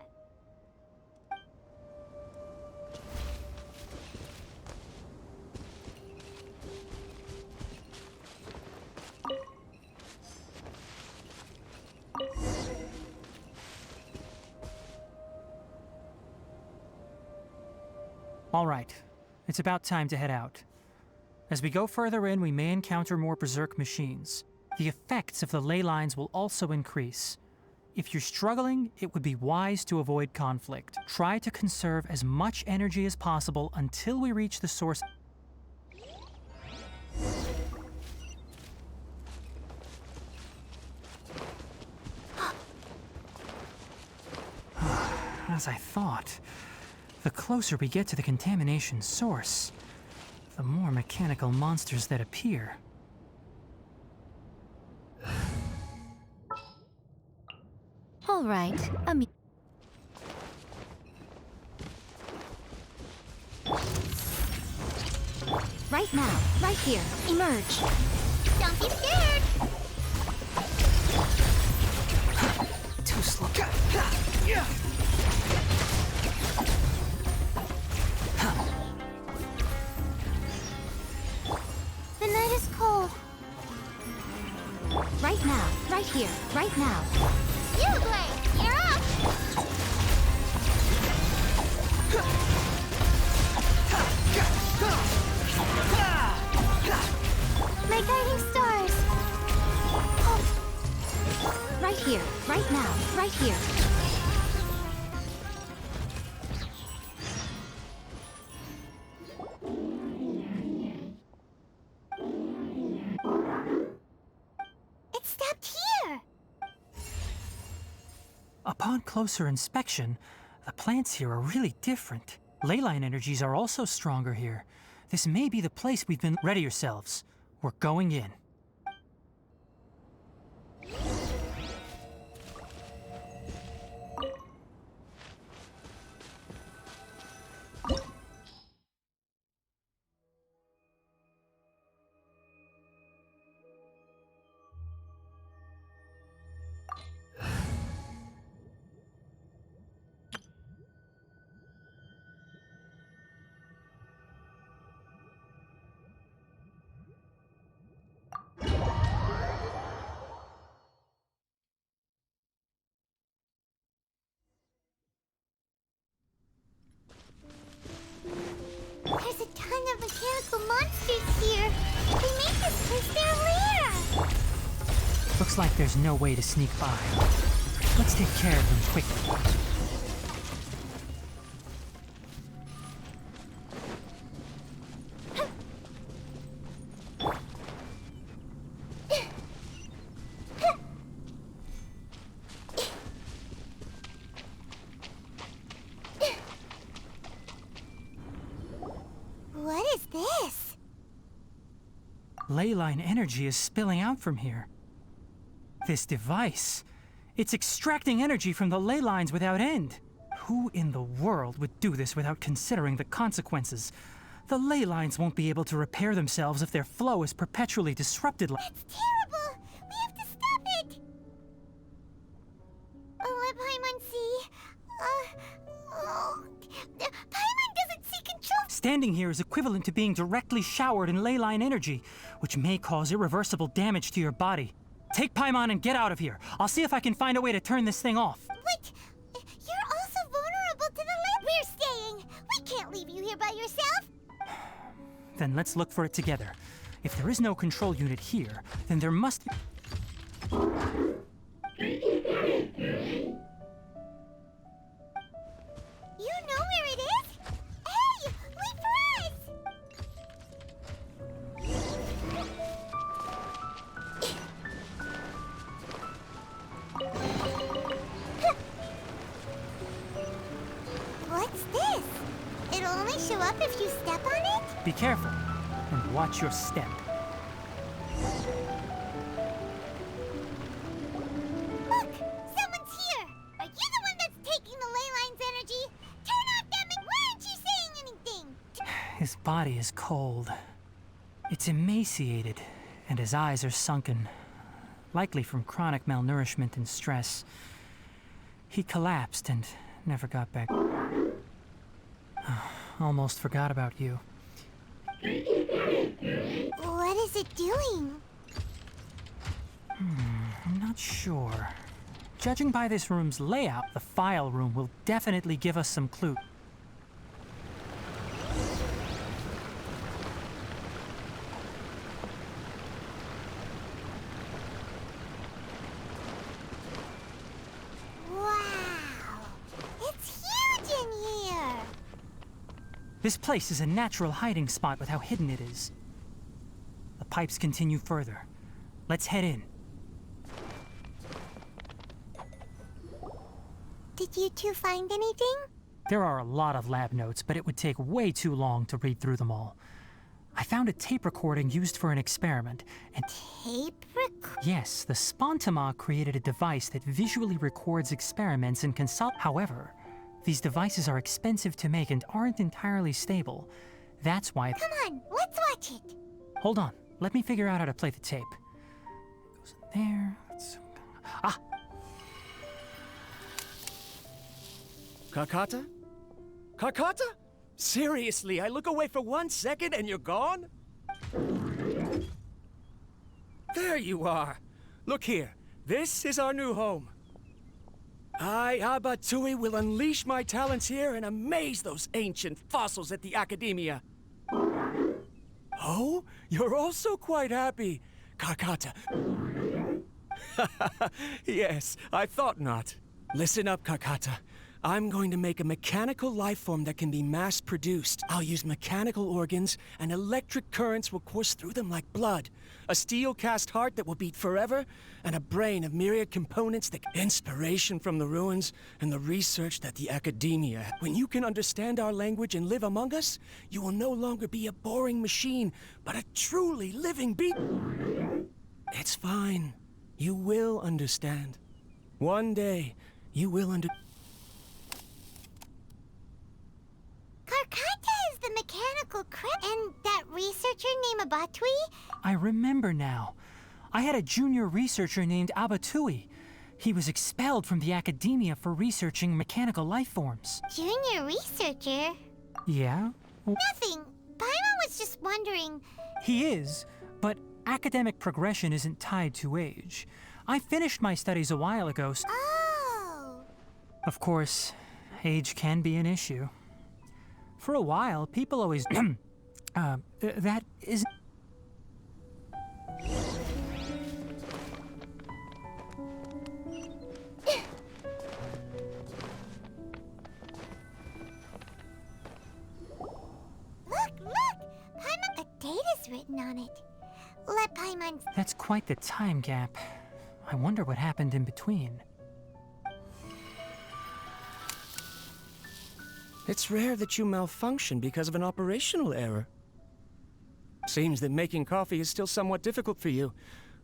Speaker 10: All right. It's about time to head out. As we go further in, we may encounter more berserk machines. The effects of the ley lines will also increase. If you're struggling, it would be wise to avoid conflict. Try to conserve as much energy as possible until we reach the source. As I thought, the closer we get to the contamination source, the more mechanical monsters that appear.
Speaker 2: All right, right now, right here, emerge. Don't be scared.
Speaker 4: Too slow.
Speaker 2: The night is cold. Right now, right here, right now. You, Blade, you're up! My guiding stars! Oh. Right here, right now, right here. It stopped here!
Speaker 10: Upon closer inspection, the plants here are really different. Ley line energies are also stronger here. This may be the place we've been— Ready yourselves. We're going in. Looks like there's no way to sneak by. Let's take care of them quickly.
Speaker 2: What is this?
Speaker 10: Ley line energy is spilling out from here. This device, it's extracting energy from the ley lines without end. Who in the world would do this without considering the consequences? The ley lines won't be able to repair themselves if their flow is perpetually disrupted.
Speaker 2: That's terrible! We have to stop it! Let Paimon see. Paimon doesn't see control.
Speaker 10: Standing here is equivalent to being directly showered in ley line energy, which may cause irreversible damage to your body. Take Paimon and get out of here. I'll see if I can find a way to turn this thing off.
Speaker 2: But you're also vulnerable to the ley. We're staying. We can't leave you here by yourself.
Speaker 10: Then let's look for it together. If there is no control unit here, then there must be...
Speaker 2: You know where it is? Hey, wait for us! What's this? It'll only show up if you step on it?
Speaker 10: Be careful, and watch your step.
Speaker 2: Look! Someone's here! Are you the one that's taking the ley line's energy? Turn off that why aren't you saying anything?
Speaker 10: His body is cold. It's emaciated, and his eyes are sunken, likely from chronic malnourishment and stress. He collapsed and never got back. Almost forgot about you.
Speaker 2: What is it doing?
Speaker 10: I'm not sure. Judging by this room's layout, the file room will definitely give us some clue.
Speaker 2: Wow! It's huge in here!
Speaker 10: This place is a natural hiding spot with how hidden it is. The pipes continue further. Let's head in.
Speaker 2: Did you two find anything?
Speaker 10: There are a lot of lab notes, but it would take way too long to read through them all. I found a tape recording used for an experiment, and...
Speaker 2: Tape record?
Speaker 10: Yes, the Spontima created a device that visually records experiments and However, these devices are expensive to make and aren't entirely stable. That's why...
Speaker 2: Come on, let's watch it!
Speaker 10: Hold on, let me figure out how to play the tape. It goes in there... Ah!
Speaker 8: Kakata? Kakata? Seriously, I look away for 1 second and you're gone? There you are. Look here. This is our new home. I, Abatui, will unleash my talents here and amaze those ancient fossils at the Academia. Oh, you're also quite happy, Kakata. Yes, I thought not. Listen up, Kakata. I'm going to make a mechanical life form that can be mass-produced. I'll use mechanical organs, and electric currents will course through them like blood. A steel-cast heart that will beat forever, and a brain of myriad components that... Inspiration from the ruins, and the research that the Academia... When you can understand our language and live among us, you will no longer be a boring machine, but a truly living being. It's fine. You will understand. One day, you will
Speaker 2: Karkata is the mechanical and that researcher named Abatui?
Speaker 10: I remember now. I had a junior researcher named Abatui. He was expelled from the Academia for researching mechanical life forms.
Speaker 2: Junior researcher?
Speaker 10: Yeah?
Speaker 2: Nothing. Paimon was just wondering...
Speaker 10: He is, but academic progression isn't tied to age. I finished my studies a while ago.
Speaker 2: Oh!
Speaker 10: Of course, age can be an issue. For a while, people always... that is... That's quite the time gap. I wonder what happened in between.
Speaker 8: It's rare that you malfunction because of an operational error. Seems that making coffee is still somewhat difficult for you.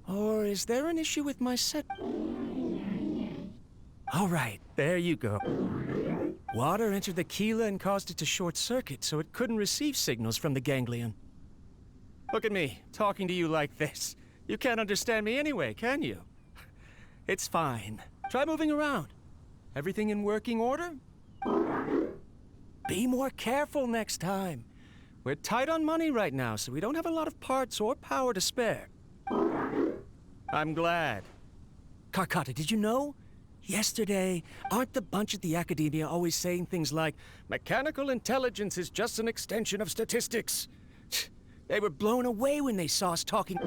Speaker 8: Or is there an issue with my set? All right, there you go. Water entered the chela and caused it to short circuit, so it couldn't receive signals from the ganglion. Look at me, talking to you like this. You can't understand me anyway, can you? It's fine. Try moving around. Everything in working order? Be more careful next time. We're tight on money right now, so we don't have a lot of parts or power to spare. I'm glad. Karkata, did you know? Yesterday, aren't the bunch at the Academia always saying things like, mechanical intelligence is just an extension of statistics? They were blown away when they saw us talking.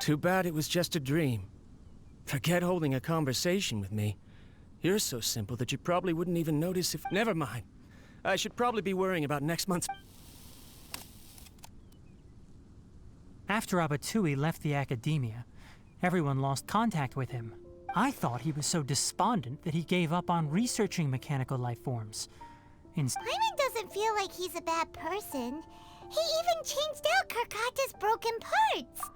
Speaker 8: Too bad it was just a dream. Forget holding a conversation with me. You're so simple that you probably wouldn't even notice if... Never mind. I should probably be worrying about next month's...
Speaker 10: After Abatui left the Academia, everyone lost contact with him. I thought he was so despondent that he gave up on researching mechanical life forms.
Speaker 2: Paimon doesn't feel like he's a bad person. He even changed out Karkata's broken parts.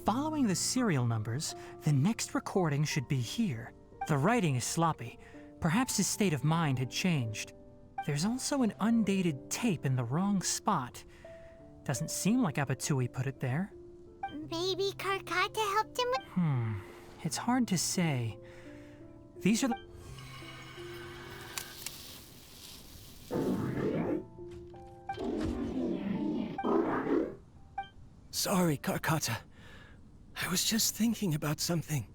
Speaker 10: Following the serial numbers, the next recording should be here. The writing is sloppy. Perhaps his state of mind had changed. There's also an undated tape in the wrong spot. Doesn't seem like Abatui put it there.
Speaker 2: Maybe Karkata helped him with...
Speaker 10: It's hard to say. These are the...
Speaker 8: Sorry, Karkata. I was just thinking about something.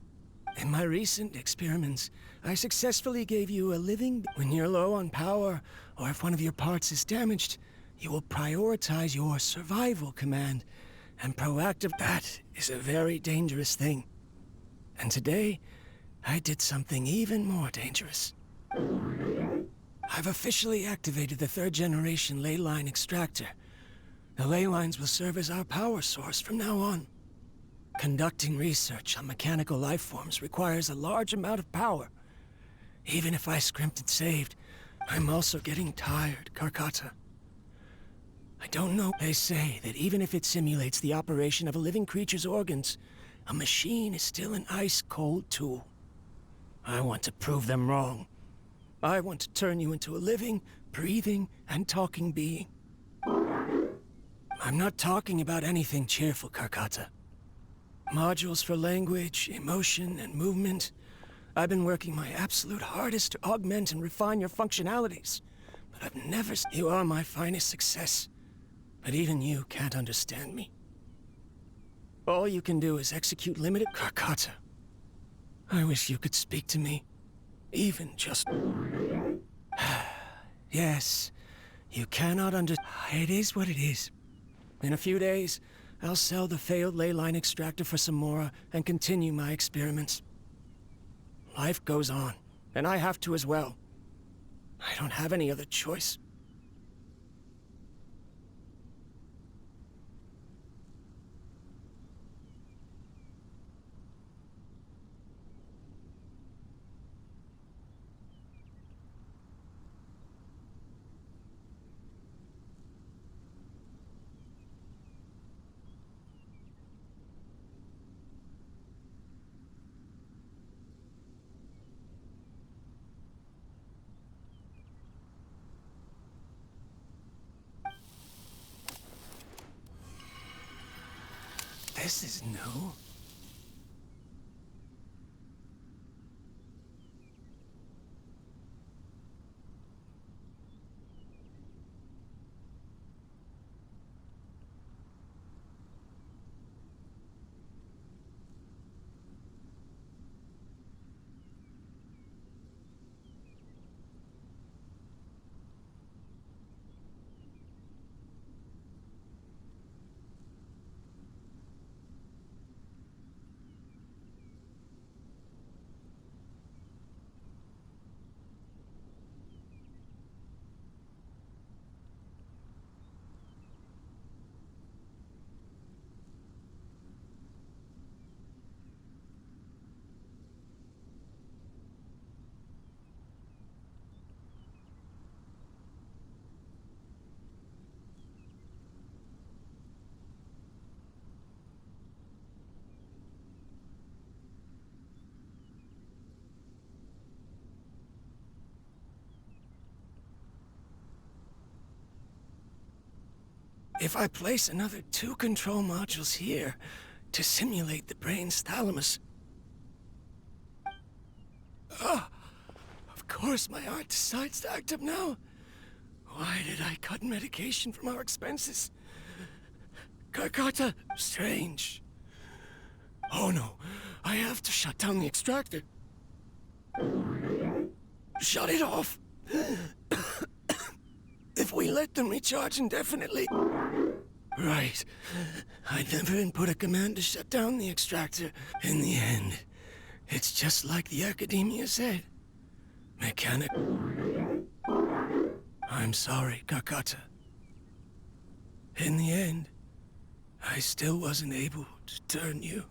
Speaker 8: In my recent experiments, I successfully gave you a living... When you're low on power, or if one of your parts is damaged, you will prioritize your survival command. And proactive... That is a very dangerous thing. And today, I did something even more dangerous. I've officially activated the 3rd generation ley line extractor. The ley lines will serve as our power source from now on. Conducting research on mechanical life forms requires a large amount of power. Even if I scrimped and saved, I'm also getting tired, Karkata. I don't know. They say that even if it simulates the operation of a living creature's organs, a machine is still an ice-cold tool. I want to prove them wrong. I want to turn you into a living, breathing, and talking being. I'm not talking about anything cheerful, Karkata. Modules for language, emotion, and movement. I've been working my absolute hardest to augment and refine your functionalities, but I've never... You are my finest success, but even you can't understand me. All you can do is execute limited... Karkata, I wish you could speak to me, even just... Yes, you cannot It is what it is. In a few days, I'll sell the failed ley line extractor for some more and continue my experiments. Life goes on, and I have to as well. I don't have any other choice. This is new. If I place another 2 control modules here to simulate the brain's thalamus... Ah! Of course my heart decides to act up now. Why did I cut medication from our expenses? Karkata, strange. Oh no, I have to shut down the extractor. Shut it off. If we let them recharge indefinitely... Right. I never input a command to shut down the extractor. In the end, it's just like the academia said. Mechanical. I'm sorry, Karkata. In the end, I still wasn't able to turn you.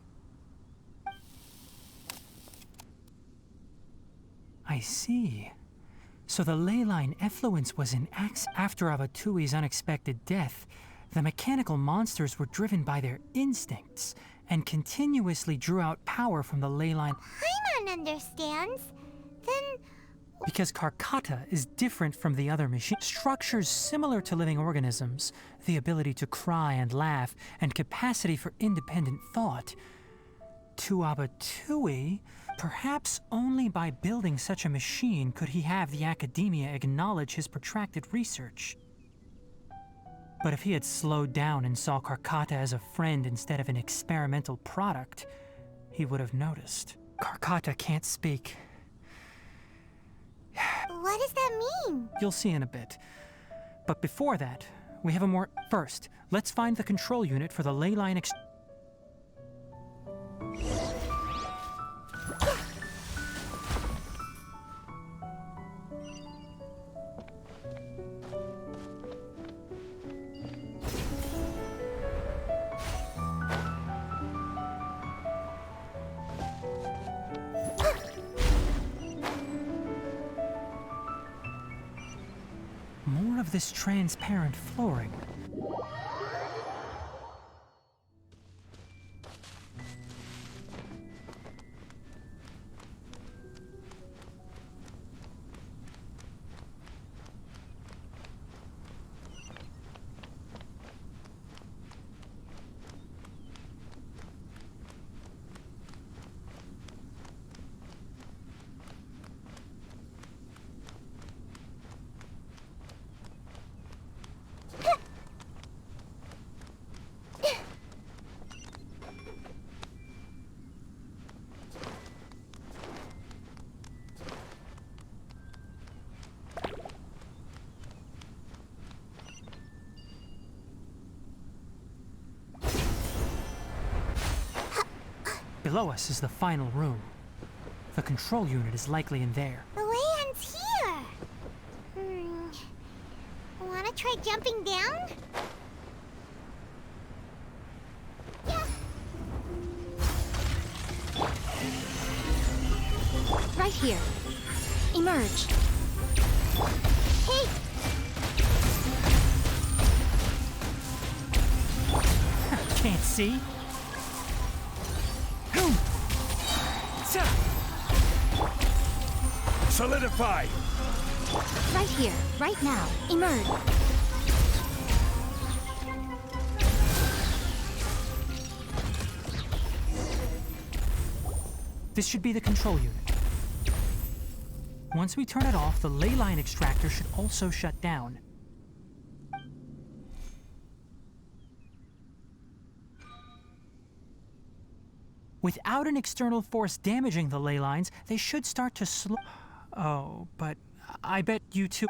Speaker 10: I see. So the ley line effluence was in after Abatui's unexpected death. The mechanical monsters were driven by their instincts and continuously drew out power from the ley line.
Speaker 2: Paimon understands. Then...
Speaker 10: Because Karkata is different from the other machines. Structures similar to living organisms, the ability to cry and laugh, and capacity for independent thought. To Abatui, perhaps only by building such a machine could he have the academia acknowledge his protracted research. But if he had slowed down and saw Karkata as a friend instead of an experimental product, he would have noticed. Karkata can't speak.
Speaker 2: What does that mean?
Speaker 10: You'll see in a bit. But before that, we have a more... First, let's find the control unit for the ley line More of this transparent flooring. Below us is the final room. The control unit is likely in there.
Speaker 2: The way ends here. Wanna try jumping down? Yeah.
Speaker 12: Right here. Emerge.
Speaker 2: Hey!
Speaker 10: Can't see?
Speaker 11: Solidify!
Speaker 12: Right here, right now. Emerge.
Speaker 10: This should be the control unit. Once we turn it off, the ley line extractor should also shut down. Without an external force damaging the ley lines, they should start to slow... Oh, but I bet you two...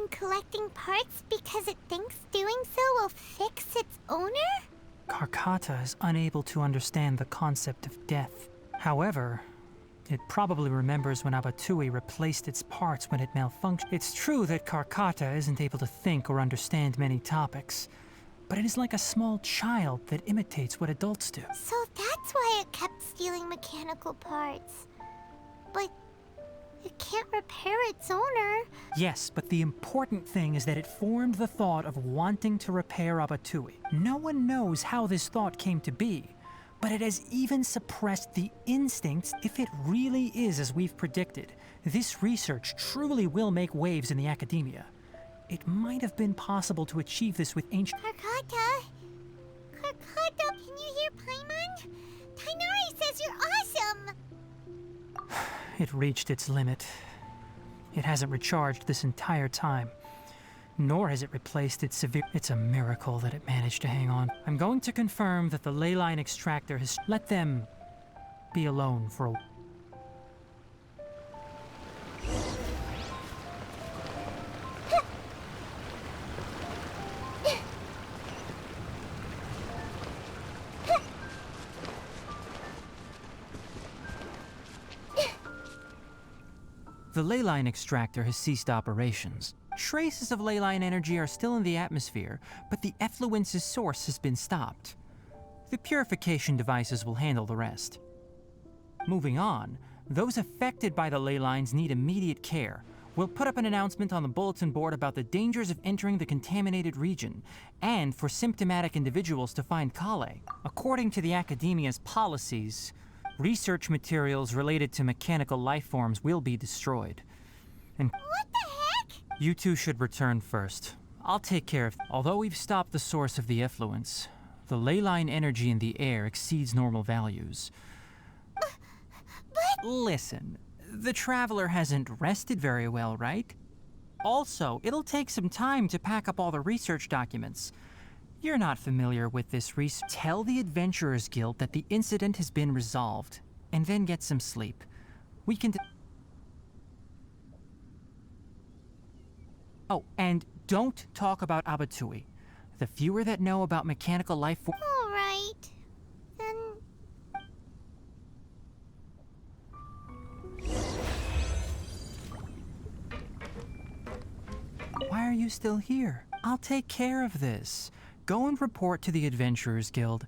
Speaker 2: from collecting parts because it thinks doing so will fix its owner?
Speaker 10: Karkata is unable to understand the concept of death. However, it probably remembers when Abatui replaced its parts when it malfunctioned. It's true that Karkata isn't able to think or understand many topics, but it is like a small child that imitates what adults do.
Speaker 2: So that's why it kept stealing mechanical parts. But it can't repair its owner.
Speaker 10: Yes, but the important thing is that it formed the thought of wanting to repair Abatui. No one knows how this thought came to be, but it has even suppressed the instincts. If it really is as we've predicted, this research truly will make waves in the academia. It might have been possible to achieve this with ancient...
Speaker 2: Karkata? Karkata, can you hear Paimon? Tighnari says you're awesome!
Speaker 10: It reached its limit. It hasn't recharged this entire time, nor has it replaced its severe... It's a miracle that it managed to hang on. I'm going to confirm that the ley line extractor has... Let them be alone for a... The ley line extractor has ceased operations. Traces of ley line energy are still in the atmosphere, but the effluence's source has been stopped. The purification devices will handle the rest. Moving on, those affected by the ley lines need immediate care. We'll put up an announcement on the bulletin board about the dangers of entering the contaminated region, and for symptomatic individuals to find Kale. According to the Academia's policies, research materials related to mechanical life forms will be destroyed. And
Speaker 2: what the heck?
Speaker 10: You two should return first. I'll take care of... Although we've stopped the source of the effluence, the ley line energy in the air exceeds normal values.
Speaker 2: But...
Speaker 10: Listen, the Traveler hasn't rested very well, right? Also, it'll take some time to pack up all the research documents. You're not familiar with this research. Tell the Adventurers Guild that the incident has been resolved, and then get some sleep. We can... Oh, and don't talk about Abatui. The fewer that know about mechanical life form...
Speaker 2: All right. Then...
Speaker 10: Why are you still here? I'll take care of this. Go and report to the Adventurers Guild.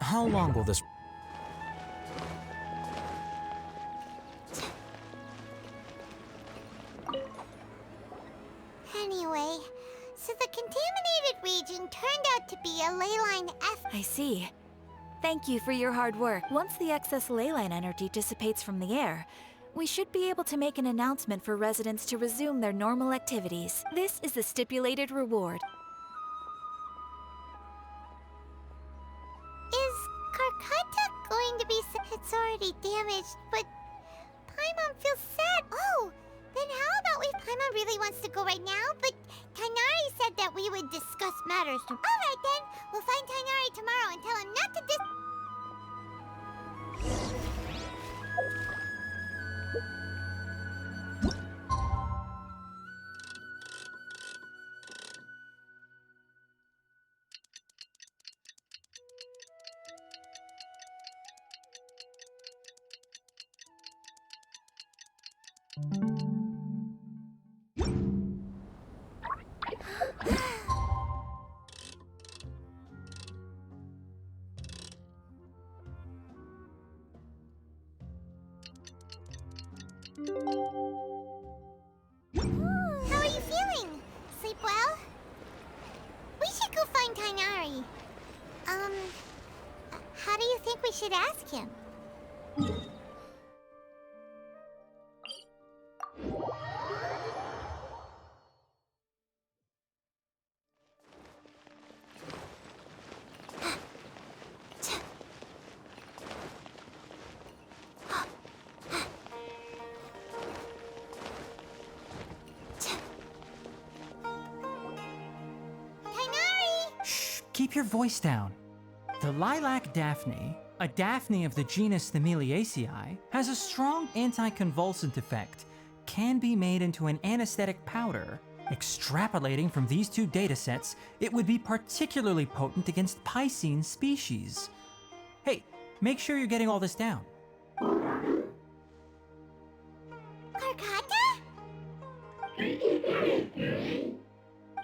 Speaker 4: How long will this...
Speaker 2: Anyway, so the contaminated region turned out to be a ley line F...
Speaker 12: I see. Thank you for your hard work. Once the excess ley line energy dissipates from the air, we should be able to make an announcement for residents to resume their normal activities. This is the stipulated reward.
Speaker 2: Is Karkata going to be... It's already damaged, but... Paimon feels sad. Oh, then how about if Paimon really wants to go right now, but Tighnari said that we would discuss matters to... Alright then, we'll find Tighnari tomorrow and tell him not to How are you feeling? Sleep well? We should go find Tighnari. How do you think we should ask him?
Speaker 10: keep your voice down. The lilac daphne, a daphne of the genus Thameliaceae, has a strong anticonvulsant effect, can be made into an anesthetic powder. Extrapolating from these two datasets, it would be particularly potent against Piscine species. Hey, make sure you're getting all this down.
Speaker 2: Karkata?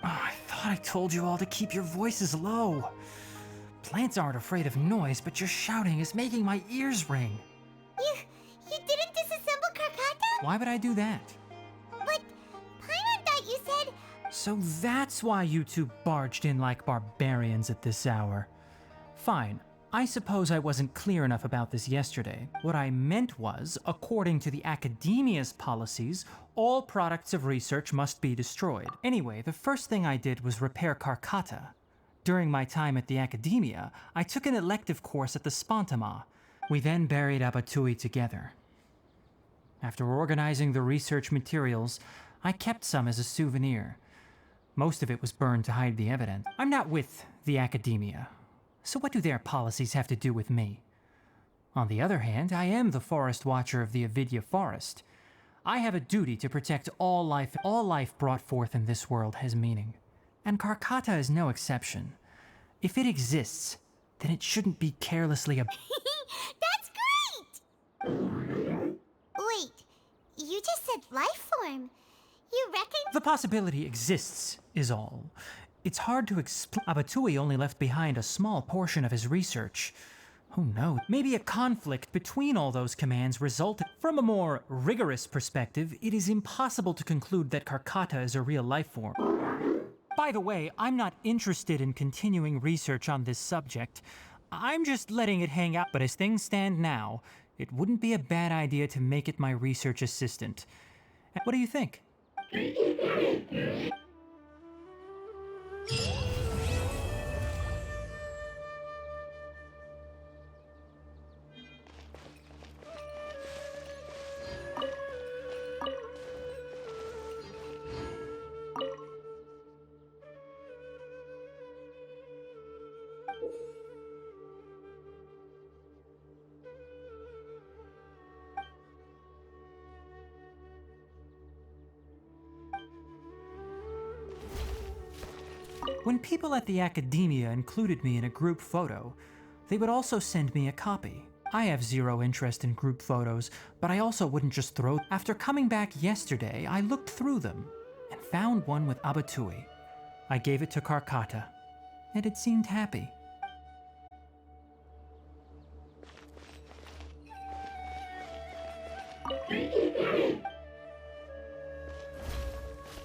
Speaker 10: Oh, I thought I told you all to keep your voices low. Plants aren't afraid of noise, but your shouting is making my ears ring.
Speaker 2: You didn't disassemble Karkata?
Speaker 10: Why would I do that?
Speaker 2: But Paimon thought you said...
Speaker 10: So that's why you two barged in like barbarians at this hour. Fine. I suppose I wasn't clear enough about this yesterday. What I meant was, according to the Academia's policies, all products of research must be destroyed. Anyway, the first thing I did was repair Karkata. During my time at the Academia, I took an elective course at the Spontama. We then buried Abatui together. After organizing the research materials, I kept some as a souvenir. Most of it was burned to hide the evidence. I'm not with the Academia, so what do their policies have to do with me? On the other hand, I am the Forest Watcher of the Avidya Forest. I have a duty to protect all life. All life brought forth in this world has meaning. And Karkata is no exception. If it exists, then it shouldn't be carelessly
Speaker 2: That's great! Wait, you just said life form. You reckon...
Speaker 10: The possibility exists, is all. It's hard to explain. Abatui only left behind a small portion of his research. Who knows? Maybe a conflict between all those commands resulted. From a more rigorous perspective, it is impossible to conclude that Karkata is a real life form. By the way, I'm not interested in continuing research on this subject. I'm just letting it hang out. But as things stand now, it wouldn't be a bad idea to make it my research assistant. What do you think? When people at the Academia included me in a group photo, they would also send me a copy. I have zero interest in group photos, but I also wouldn't just throw. After coming back yesterday, I looked through them and found one with Abatui. I gave it to Karkata, and it seemed happy.